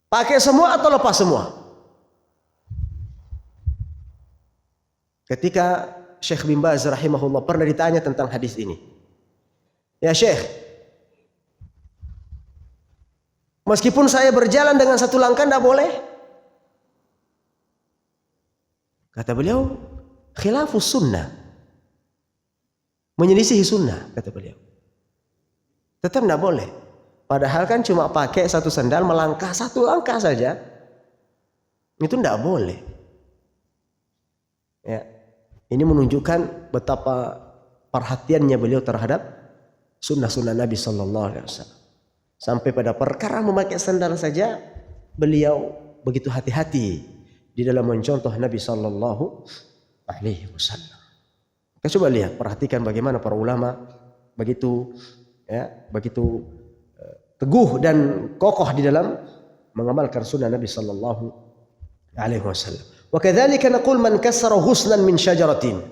Pakai semua atau lepas semua. Ketika Syekh bin Baz rahimahullah pernah ditanya tentang hadis ini, ya Syekh, meskipun saya berjalan dengan satu langkah tidak boleh? Kata beliau, khilafus sunnah, menyelisihi sunnah, kata beliau. Tetap tidak boleh. Padahal kan cuma pakai satu sandal, melangkah satu langkah saja, itu tidak boleh. Ya, ini menunjukkan betapa perhatiannya beliau terhadap sunnah-sunnah Nabi Sallallahu Alaihi Wasallam. Sampai pada perkara memakai sandal saja, beliau begitu hati-hati di dalam mencontoh Nabi Sallallahu Alaihi Wasallam. Kita coba lihat, perhatikan bagaimana para ulama begitu teguh dan kokoh di dalam mengamalkan sunnah Nabi Sallallahu Alaihi Wasallam. Wa kadzalika naqul man kassara husnan min syajaratin.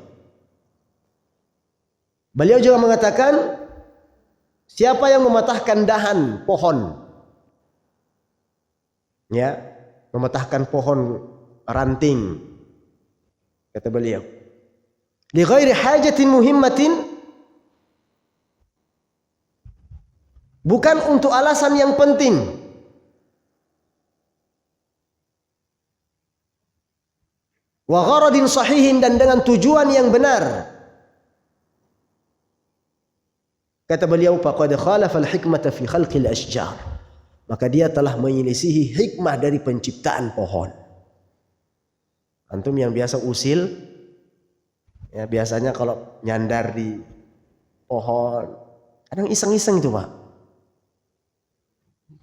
Beliau juga mengatakan, siapa yang mematahkan dahan pohon, ya, mematahkan pohon ranting, kata beliau, li ghairi hajatin muhimmatin, bukan untuk alasan yang penting, wa gharadin sahihin, dan dengan tujuan yang benar, kata beliau, faqad khalafa al-hikmata fi khalqil ashjar, maka dia telah menyelisihi hikmah dari penciptaan pohon. Antum yang biasa usil, ya, biasanya kalau nyandar di pohon, kadang iseng-iseng itu Pak,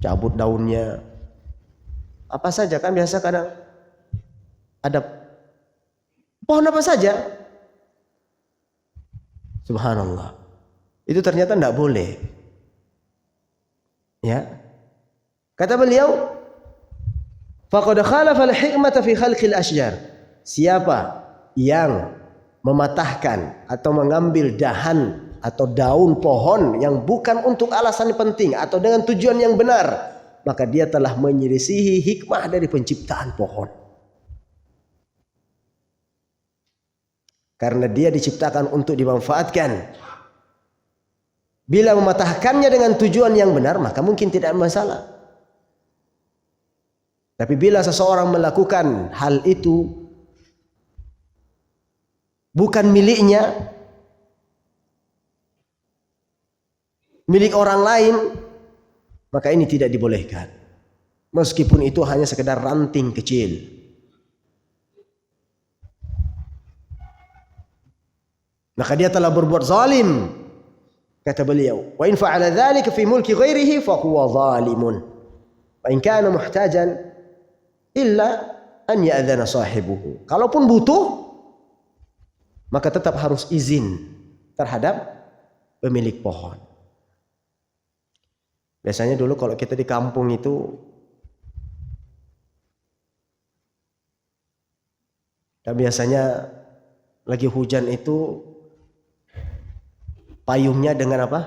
cabut daunnya, apa saja kan, biasa kadang ada pohon apa saja, subhanallah, itu ternyata tidak boleh. Ya, kata beliau, faqad khalafa al-hikmata fi khalqil ashjar, siapa yang mematahkan atau mengambil dahan atau daun pohon yang bukan untuk alasan penting atau dengan tujuan yang benar, maka dia telah menyelisihi hikmah dari penciptaan pohon. Karena dia diciptakan untuk dimanfaatkan. Bila mematahkannya dengan tujuan yang benar, maka mungkin tidak masalah. Tapi bila seseorang melakukan hal itu bukan miliknya, milik orang lain, maka ini tidak dibolehkan. Meskipun itu hanya sekedar ranting kecil. Maka dia telah berbuat zalim, kata beliau. Wa in fa'ala dzalika fi mulki ghairihi fa huwa zalimun. Wa in kana muhtajan illa an ya'dzana sahibuhu. Kalaupun butuh, maka tetap harus izin terhadap pemilik pohon. Biasanya dulu kalau kita di kampung itu, dan biasanya lagi hujan itu payungnya dengan apa?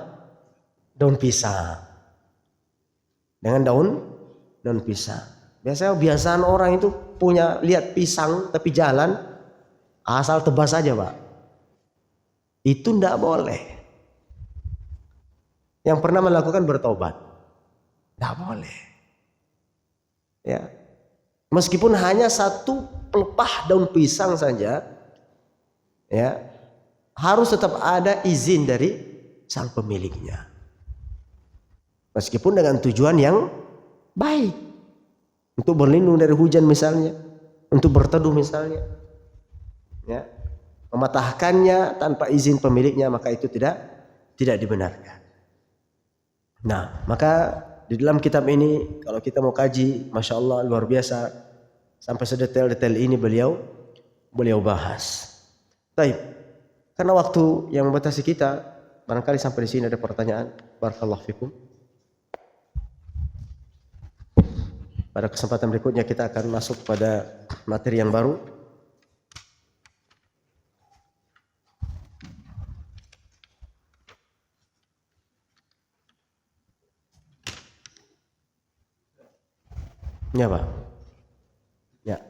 Daun pisang. Dengan daun pisang. Biasanya kebiasaan orang itu punya, lihat pisang tepi jalan, asal tebas saja Pak. Itu tidak boleh. Yang pernah melakukan bertobat, tidak boleh. Ya, meskipun hanya satu pelepah daun pisang saja, ya, harus tetap ada izin dari sang pemiliknya. Meskipun dengan tujuan yang baik. Untuk berlindung dari hujan misalnya, untuk berteduh misalnya. Ya. Mematahkannya tanpa izin pemiliknya, maka itu tidak dibenarkan. Nah, maka di dalam kitab ini kalau kita mau kaji, Masya Allah luar biasa, sampai sedetail-detail ini beliau bahas. Baik, karena waktu yang membatasi kita, barangkali sampai di sini ada pertanyaan. Barakallahu fikum. Pada kesempatan berikutnya kita akan masuk pada materi yang baru. Ya, Pak. Ya.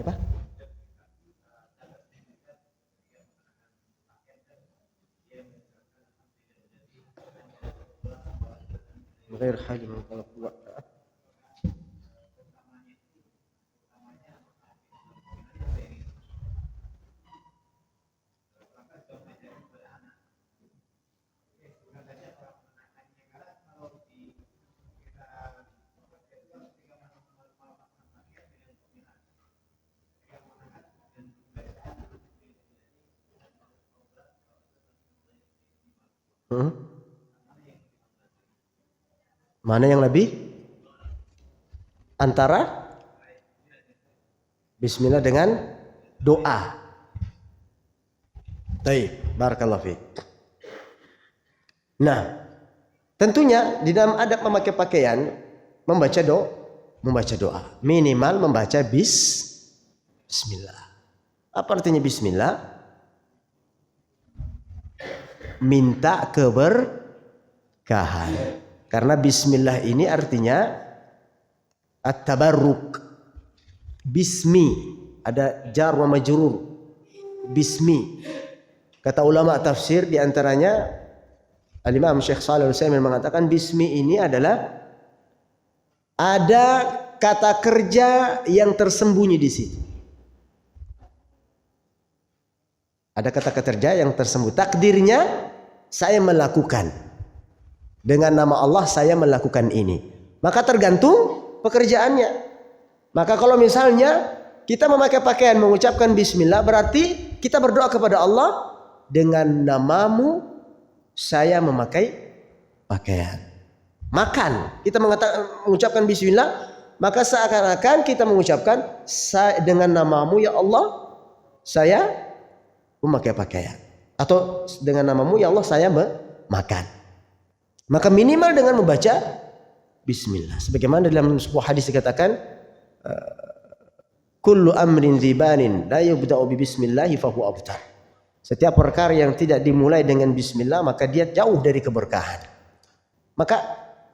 Apa? غير حاجة من طلب الوقت. Mana yang lebih? Antara bismillah dengan doa. Baik, barakallahu fiik. Nah, tentunya di dalam adab memakai pakaian membaca doa. Minimal membaca bismillah. Apa artinya bismillah? Minta keberkahan. Karena bismillah ini artinya at-tabarruk. Bismi, ada jar wa majrur. Bismi. Kata ulama tafsir di antaranya Al-Imam Syekh Shalih Al-Utsaimin mengatakan bismi ini adalah ada kata kerja yang tersembunyi di situ. Ada kata kerja yang tersembunyi. Takdirnya saya melakukan. Dengan nama Allah saya melakukan ini. Maka tergantung pekerjaannya. Maka kalau misalnya kita memakai pakaian mengucapkan bismillah, berarti kita berdoa kepada Allah, dengan namamu saya memakai pakaian. Makan, kita mengucapkan bismillah, maka seakan-akan kita mengucapkan dengan namamu ya Allah saya memakai pakaian. Atau dengan namamu ya Allah saya makan. Maka minimal dengan membaca bismillah. Sebagaimana dalam sebuah hadis dikatakan, kullu amrin dzibanin la yubda'u bi bismillah fa huwa abtar. Setiap perkara yang tidak dimulai dengan bismillah maka dia jauh dari keberkahan. Maka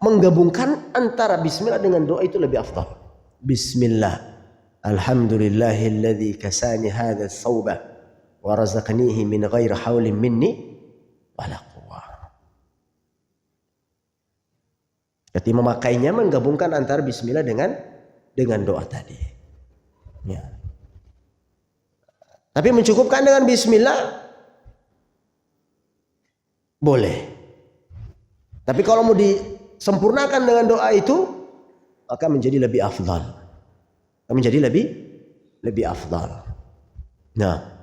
menggabungkan antara bismillah dengan doa itu lebih afdal. Bismillah. Alhamdulillahilladzi kasani hadzal thawba wa razaqnihi min ghairi haulin minni wala quwwah. Jadi memakainya menggabungkan antara bismillah dengan doa tadi. Ya. Tapi mencukupkan dengan bismillah boleh. Tapi kalau mau disempurnakan dengan doa itu maka menjadi lebih afdal. Menjadi lebih afdal. Nah.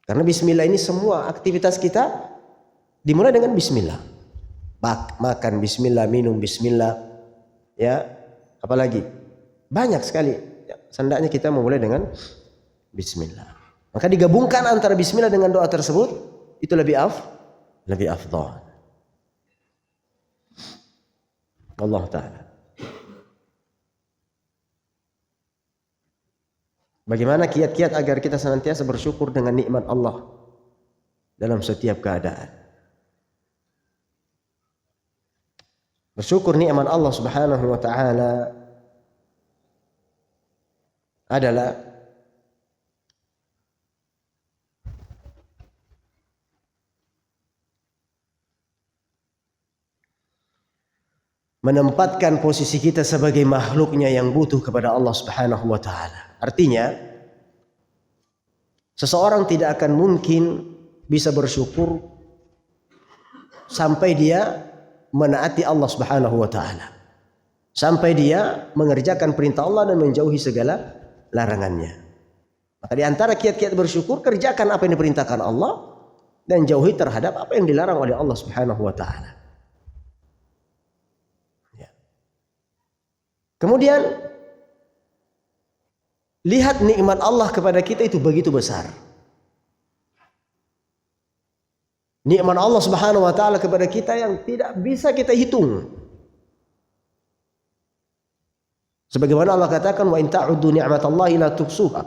Karena bismillah ini semua aktivitas kita dimulai dengan bismillah. Makan bismillah, minum bismillah, ya, apalagi banyak sekali. Ya, sendaknya kita memulai dengan bismillah. Maka digabungkan antara bismillah dengan doa tersebut itu lebih afdal. Allah Ta'ala. Bagaimana kiat-kiat agar kita senantiasa bersyukur dengan nikmat Allah dalam setiap keadaan? Bersyukur nikmat Allah Subhanahu wa taala adalah menempatkan posisi kita sebagai makhluknya yang butuh kepada Allah Subhanahu wa taala. Artinya, seseorang tidak akan mungkin bisa bersyukur sampai dia menaati Allah Subhanahu wa taala. Sampai dia mengerjakan perintah Allah dan menjauhi segala larangannya. Maka di antara kiat-kiat bersyukur, kerjakan apa yang diperintahkan Allah dan jauhi terhadap apa yang dilarang oleh Allah Subhanahu wa taala. Kemudian lihat nikmat Allah kepada kita itu begitu besar. Nikmat Allah Subhanahu wa taala kepada kita yang tidak bisa kita hitung. Sebagaimana Allah katakan, wa in ta'uddu ni'matallahi la tuhsuha.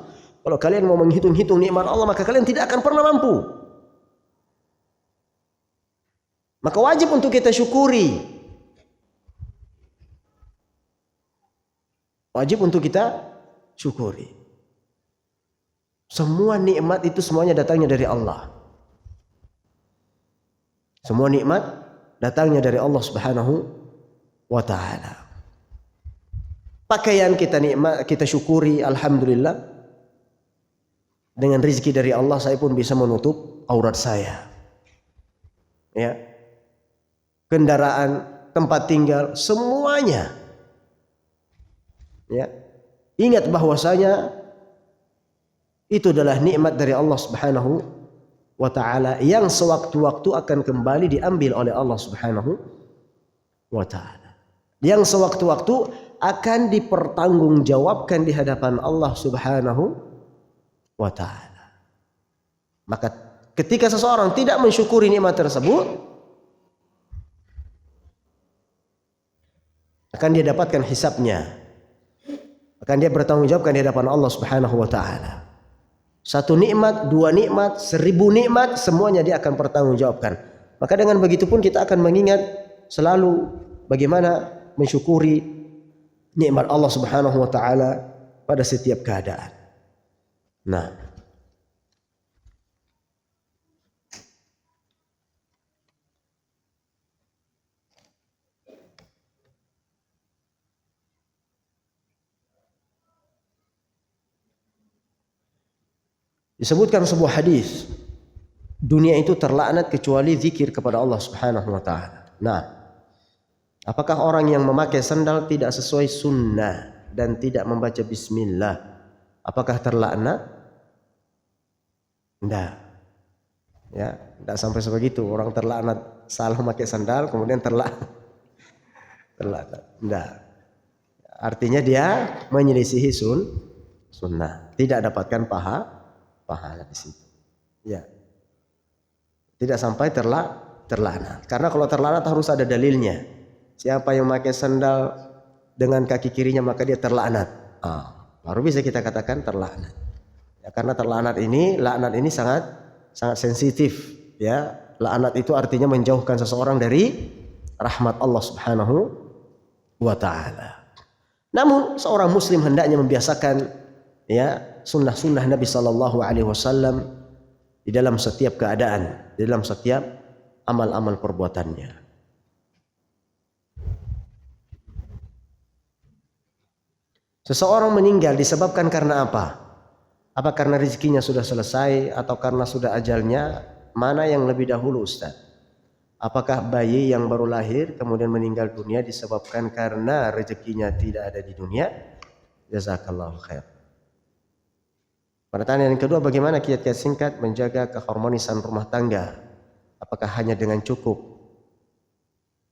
Kalau kalian mau menghitung-hitung nikmat Allah, maka kalian tidak akan pernah mampu. Maka wajib untuk kita syukuri. Wajib untuk kita syukuri. Semua nikmat itu semuanya datangnya dari Allah. Semua nikmat datangnya dari Allah Subhanahu wa taala. Pakaian kita nikmat, kita syukuri, alhamdulillah. Dengan rezeki dari Allah saya pun bisa menutup aurat saya. Ya. Kendaraan, tempat tinggal, semuanya. Ya. Ingat bahwasanya itu adalah nikmat dari Allah Subhanahu wa taala yang sewaktu-waktu akan kembali diambil oleh Allah Subhanahu wa taala. Yang sewaktu-waktu akan dipertanggungjawabkan di hadapan Allah Subhanahu wa taala. Maka ketika seseorang tidak mensyukuri nikmat tersebut, akan dia dapatkan hisabnya. Akan dia bertanggung jawabkan di hadapan Allah Subhanahu wa taala. Satu nikmat, dua nikmat, 1000 nikmat, semuanya dia akan bertanggungjawabkan. Maka dengan begitu pun kita akan mengingat selalu bagaimana mensyukuri nikmat Allah Subhanahu wa taala pada setiap keadaan. Nah, disebutkan sebuah hadis, dunia itu terlaknat kecuali zikir kepada Allah Subhanahu wa taala. Nah, apakah orang yang memakai sandal tidak sesuai sunnah dan tidak membaca bismillah, apakah terlaknat? Tidak. Ya, tidak sampai sebegitu. Orang terlaknat salah memakai sandal kemudian terlaknat. Tidak. Artinya dia menyelisihi sunnah, tidak dapatkan pahala di situ. Ya. Tidak sampai terlaknat. Karena kalau terlaknat harus ada dalilnya. Siapa yang memakai sandal dengan kaki kirinya maka dia terlaknat. Baru bisa kita katakan terlaknat. Ya, karena laknat ini sangat sensitif, ya. Laknat itu artinya menjauhkan seseorang dari rahmat Allah Subhanahu wa taala. Namun seorang muslim hendaknya membiasakan, ya, sunnah-sunnah Nabi Sallallahu Alaihi Wasallam di dalam setiap keadaan, di dalam setiap amal-amal perbuatannya. Seseorang meninggal disebabkan karena apa? Apa karena rezekinya sudah selesai atau karena sudah ajalnya? Mana yang lebih dahulu, Ustaz? Apakah bayi yang baru lahir kemudian meninggal dunia disebabkan karena rezekinya tidak ada di dunia? Jazakallahu khair. Pertanyaan yang kedua, bagaimana kiat-kiat singkat menjaga keharmonisan rumah tangga? Apakah hanya dengan cukup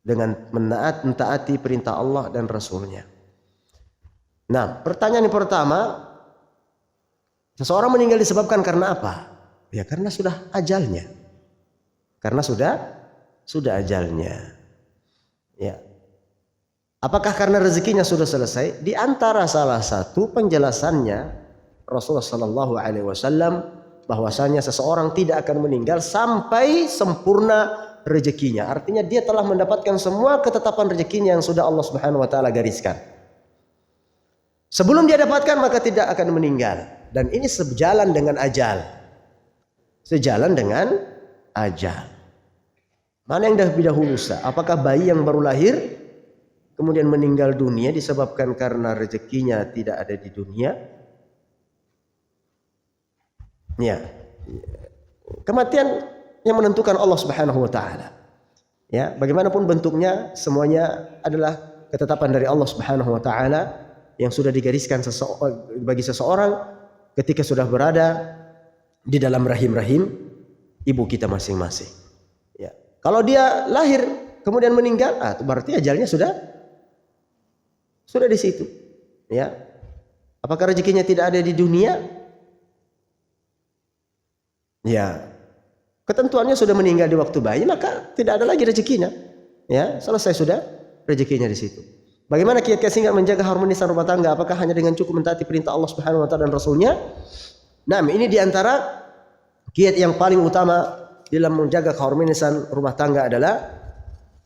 dengan mentaati perintah Allah dan Rasulnya? Nah, pertanyaan yang pertama, seseorang meninggal disebabkan karena apa? Ya karena sudah ajalnya. Karena sudah ajalnya. Ya. Apakah karena rezekinya sudah selesai? Di antara salah satu penjelasannya Rasulullah Sallallahu Alaihi Wasallam bahwasanya seseorang tidak akan meninggal sampai sempurna rezekinya. Artinya dia telah mendapatkan semua ketetapan rezekinya yang sudah Allah Subhanahu Wa Taala gariskan. Sebelum dia dapatkan maka tidak akan meninggal. Dan ini sejalan dengan ajal. Sejalan dengan ajal. Mana yang lebih dahulu, Ustaz? Apakah bayi yang baru lahir kemudian meninggal dunia disebabkan karena rezekinya tidak ada di dunia, ya, kematian yang menentukan Allah Subhanahu wa taala. Ya, bagaimanapun bentuknya semuanya adalah ketetapan dari Allah Subhanahu wa taala yang sudah digariskan bagi seseorang ketika sudah berada di dalam rahim-rahim ibu kita masing-masing. Ya. Kalau dia lahir kemudian meninggal, itu berarti ajalnya sudah di situ. Ya. Apakah rezekinya tidak ada di dunia? Ya. Ketentuannya sudah meninggal di waktu bayi, maka tidak ada lagi rezekinya. Ya, selesai sudah rezekinya di situ. Bagaimana kiat-kiat singkat menjaga harmonisan rumah tangga? Apakah hanya dengan cukup mentaati perintah Allah Subhanahu wa taala dan Rasulnya? Nah, ini diantara kiat yang paling utama dalam menjaga keharmonisan rumah tangga adalah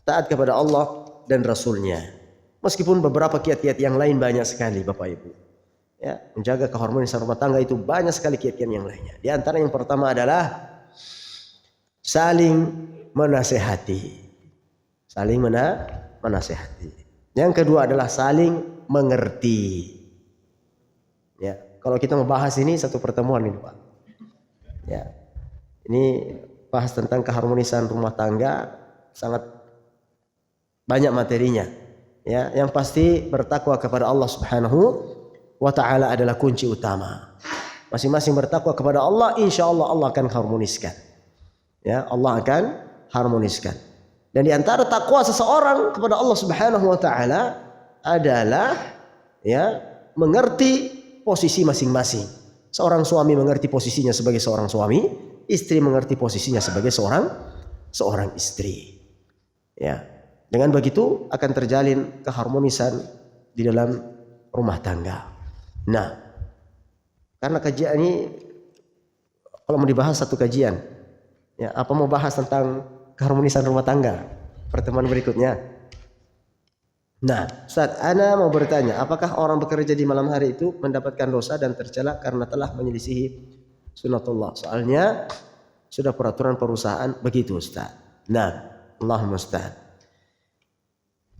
taat kepada Allah dan Rasulnya. Meskipun beberapa kiat-kiat yang lain banyak sekali, Bapak Ibu. Ya, menjaga keharmonisan rumah tangga itu banyak sekali kiat-kiat yang lainnya. Di antara yang pertama adalah saling menasehati. Saling menasehati. Yang kedua adalah saling mengerti. Ya, kalau kita membahas ini satu pertemuan ini, Pak. Ya. Ini bahas tentang keharmonisan rumah tangga sangat banyak materinya. Ya, yang pasti bertakwa kepada Allah Subhanahu wa taala adalah kunci utama. Masing-masing bertakwa kepada Allah, insyaallah Allah akan harmoniskan. Ya, Allah akan harmoniskan. Dan di antara takwa seseorang kepada Allah Subhanahu wa taala adalah ya, mengerti posisi masing-masing. Seorang suami mengerti posisinya sebagai seorang suami, istri mengerti posisinya sebagai seorang istri. Ya. Dengan begitu akan terjalin keharmonisan di dalam rumah tangga. Nah, karena kajian ini kalau mau dibahas satu kajian, ya, apa mau bahas tentang keharmonisan rumah tangga pertemuan berikutnya. Nah, Ustaz, ana mau bertanya, apakah orang bekerja di malam hari itu mendapatkan dosa dan tercela karena telah menyelisihi sunatullah? Soalnya sudah peraturan perusahaan begitu, Ustaz. Nah, Allahumma musta'an.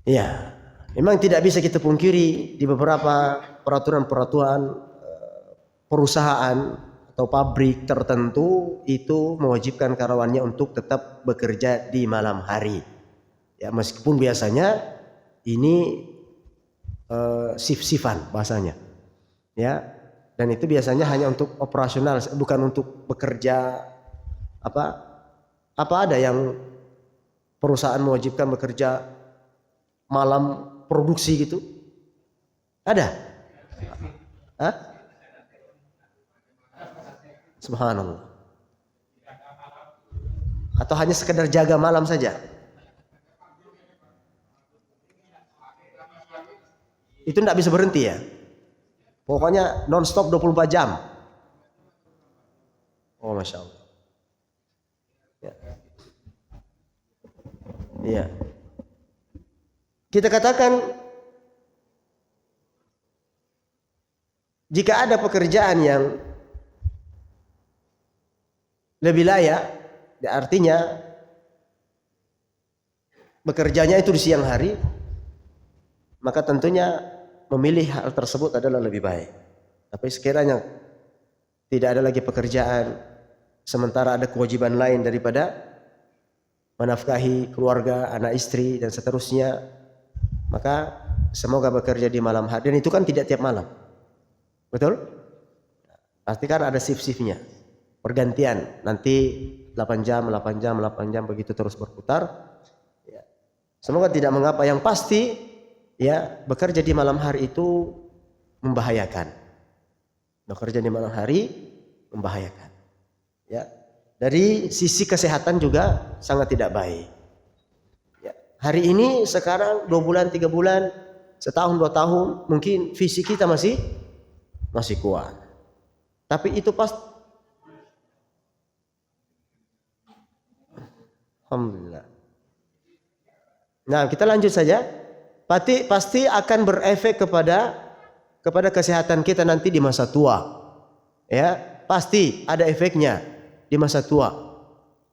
Ya, memang tidak bisa kita pungkiri di beberapa peraturan-peraturan perusahaan atau pabrik tertentu itu mewajibkan karyawannya untuk tetap bekerja di malam hari. Ya, meskipun biasanya ini shift-shiftan bahasanya. Ya. Dan itu biasanya hanya untuk operasional, bukan untuk bekerja apa ada yang perusahaan mewajibkan bekerja malam produksi gitu? Ada? Hah? Subhanallah. Atau hanya sekedar jaga malam saja? Itu tidak bisa berhenti ya? Pokoknya non-stop 24 jam. Oh, Masya Allah. Ya. Iya. Kita katakan jika ada pekerjaan yang lebih layak, artinya bekerjanya itu di siang hari, maka tentunya memilih hal tersebut adalah lebih baik. Tapi sekiranya tidak ada lagi pekerjaan, sementara ada kewajiban lain daripada menafkahi keluarga, anak istri dan seterusnya, maka semoga bekerja di malam hari. Dan itu kan tidak tiap malam, betul? Pasti kan ada shift-shiftnya, pergantian. Nanti 8 jam, 8 jam, 8 jam begitu terus berputar. Ya. Semoga tidak mengapa. Yang pasti, ya, bekerja di malam hari itu membahayakan. Bekerja di malam hari membahayakan. Ya. Dari sisi kesehatan juga sangat tidak baik. Ya. Hari ini sekarang 2 bulan, 3 bulan, setahun, 2 tahun, mungkin fisik kita masih kuat. Tapi itu alhamdulillah. Nah, kita lanjut saja. Pasti akan berefek kepada kesehatan kita nanti di masa tua. Ya, pasti ada efeknya di masa tua.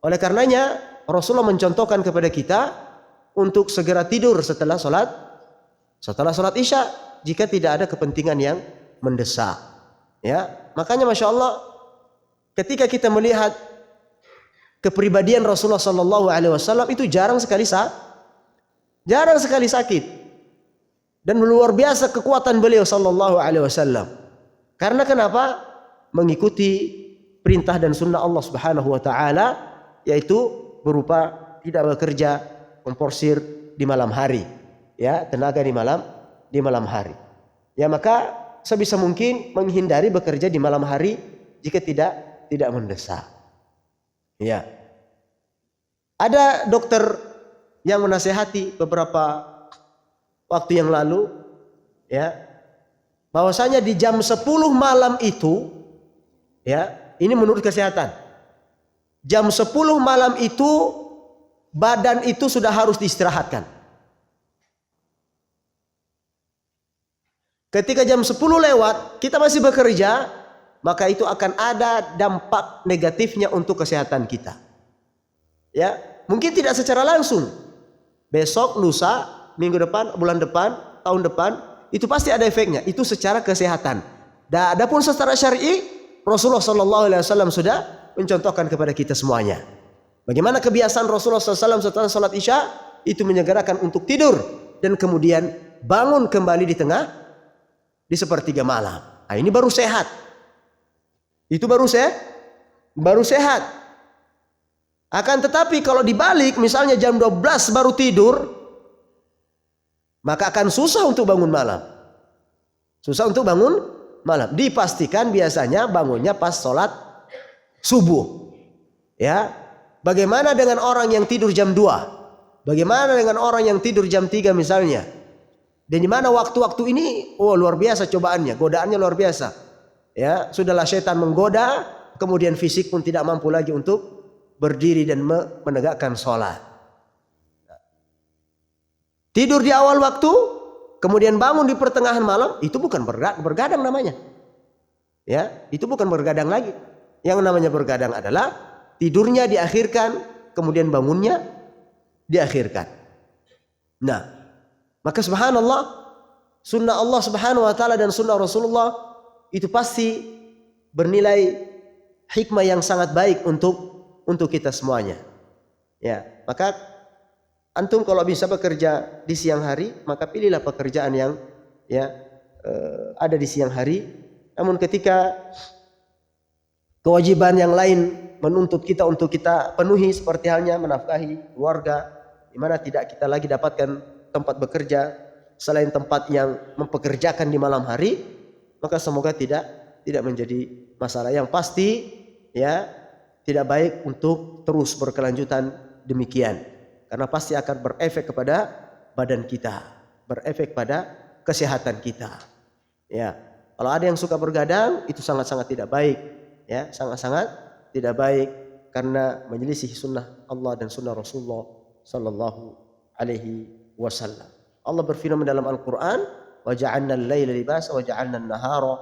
Oleh karenanya Rasulullah mencontohkan kepada kita untuk segera tidur setelah sholat Setelah sholat Isya jika tidak ada kepentingan yang mendesak. Ya, makanya Masya Allah ketika kita melihat kepribadian Rasulullah Sallallahu Alaihi Wasallam itu jarang sekali sakit dan luar biasa kekuatan beliau Sallallahu Alaihi Wasallam. Karena kenapa? Mengikuti perintah dan sunnah Allah Subhanahu Wa Taala, yaitu berupa tidak bekerja memporsir di malam hari, ya, tenaga di malam hari. Ya, maka sebisa mungkin menghindari bekerja di malam hari jika tidak mendesak. Ya. Ada dokter yang menasehati beberapa waktu yang lalu, ya, bahwasanya di jam 10 malam itu, ya, ini menurut kesehatan. Jam 10 malam itu badan itu sudah harus diistirahatkan. Ketika jam 10 lewat kita masih bekerja, maka itu akan ada dampak negatifnya untuk kesehatan kita. Ya, mungkin tidak secara langsung. Besok, lusa, minggu depan, bulan depan, tahun depan, itu pasti ada efeknya. Itu secara kesehatan. Dan adapun secara syar'i, Rasulullah Sallallahu Alaihi Wasallam sudah mencontohkan kepada kita semuanya. Bagaimana kebiasaan Rasulullah SAW setelah sholat Isya itu menyegerakan untuk tidur dan kemudian bangun kembali di sepertiga malam. Nah, ini baru sehat. Itu baru sehat. Akan tetapi kalau dibalik, misalnya jam 12 baru tidur, maka akan susah untuk bangun malam. Dipastikan biasanya bangunnya pas sholat subuh. Ya, bagaimana dengan orang yang tidur jam 2? Bagaimana dengan orang yang tidur jam 3 misalnya? Dan di mana waktu-waktu ini, luar biasa cobaannya, godaannya luar biasa. Ya, sudahlah setan menggoda, kemudian fisik pun tidak mampu lagi untuk berdiri dan menegakkan sholat. Tidur di awal waktu, kemudian bangun di pertengahan malam, itu bukan bergadang namanya. Ya, itu bukan bergadang lagi. Yang namanya bergadang adalah tidurnya diakhirkan, kemudian bangunnya diakhirkan. Nah, maka subhanallah, sunnah Allah Subhanahu wa taala dan sunnah Rasulullah itu pasti bernilai hikmah yang sangat baik untuk kita semuanya. Ya, maka antum kalau bisa bekerja di siang hari, maka pilihlah pekerjaan yang ada di siang hari. Namun ketika kewajiban yang lain menuntut kita untuk kita penuhi, seperti halnya menafkahi keluarga, di mana tidak kita lagi dapatkan tempat bekerja selain tempat yang mempekerjakan di malam hari, maka semoga tidak menjadi masalah. Yang pasti, ya, tidak baik untuk terus berkelanjutan demikian, karena pasti akan berefek kepada badan kita, berefek pada kesehatan kita. Ya, kalau ada yang suka bergadang, itu sangat-sangat tidak baik. Ya, sangat-sangat tidak baik karena menyelisih sunnah Allah dan sunnah Rasulullah Sallallahu Alaihi Wasallam. Allah berfirman dalam Al-Quran, wa ja'alna al-laila libasa wa ja'alna an-nahara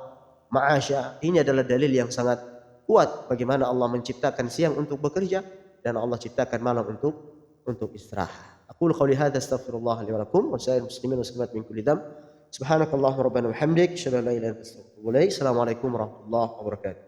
ma'asya. Ini adalah dalil yang sangat kuat bagaimana Allah menciptakan siang untuk bekerja dan Allah ciptakan malam untuk istirahat. Aqulu qouli hadza astaghfirullah li wa lakum wa sa'iril muslimin wa muslimat min kulli dzamb. Subhanakallahumma rabbana wa bihamdik, asyhadu an la ilaha illa anta astaghfiruka wa atubu ilaik. Assalamualaikum warahmatullahi wabarakatuh.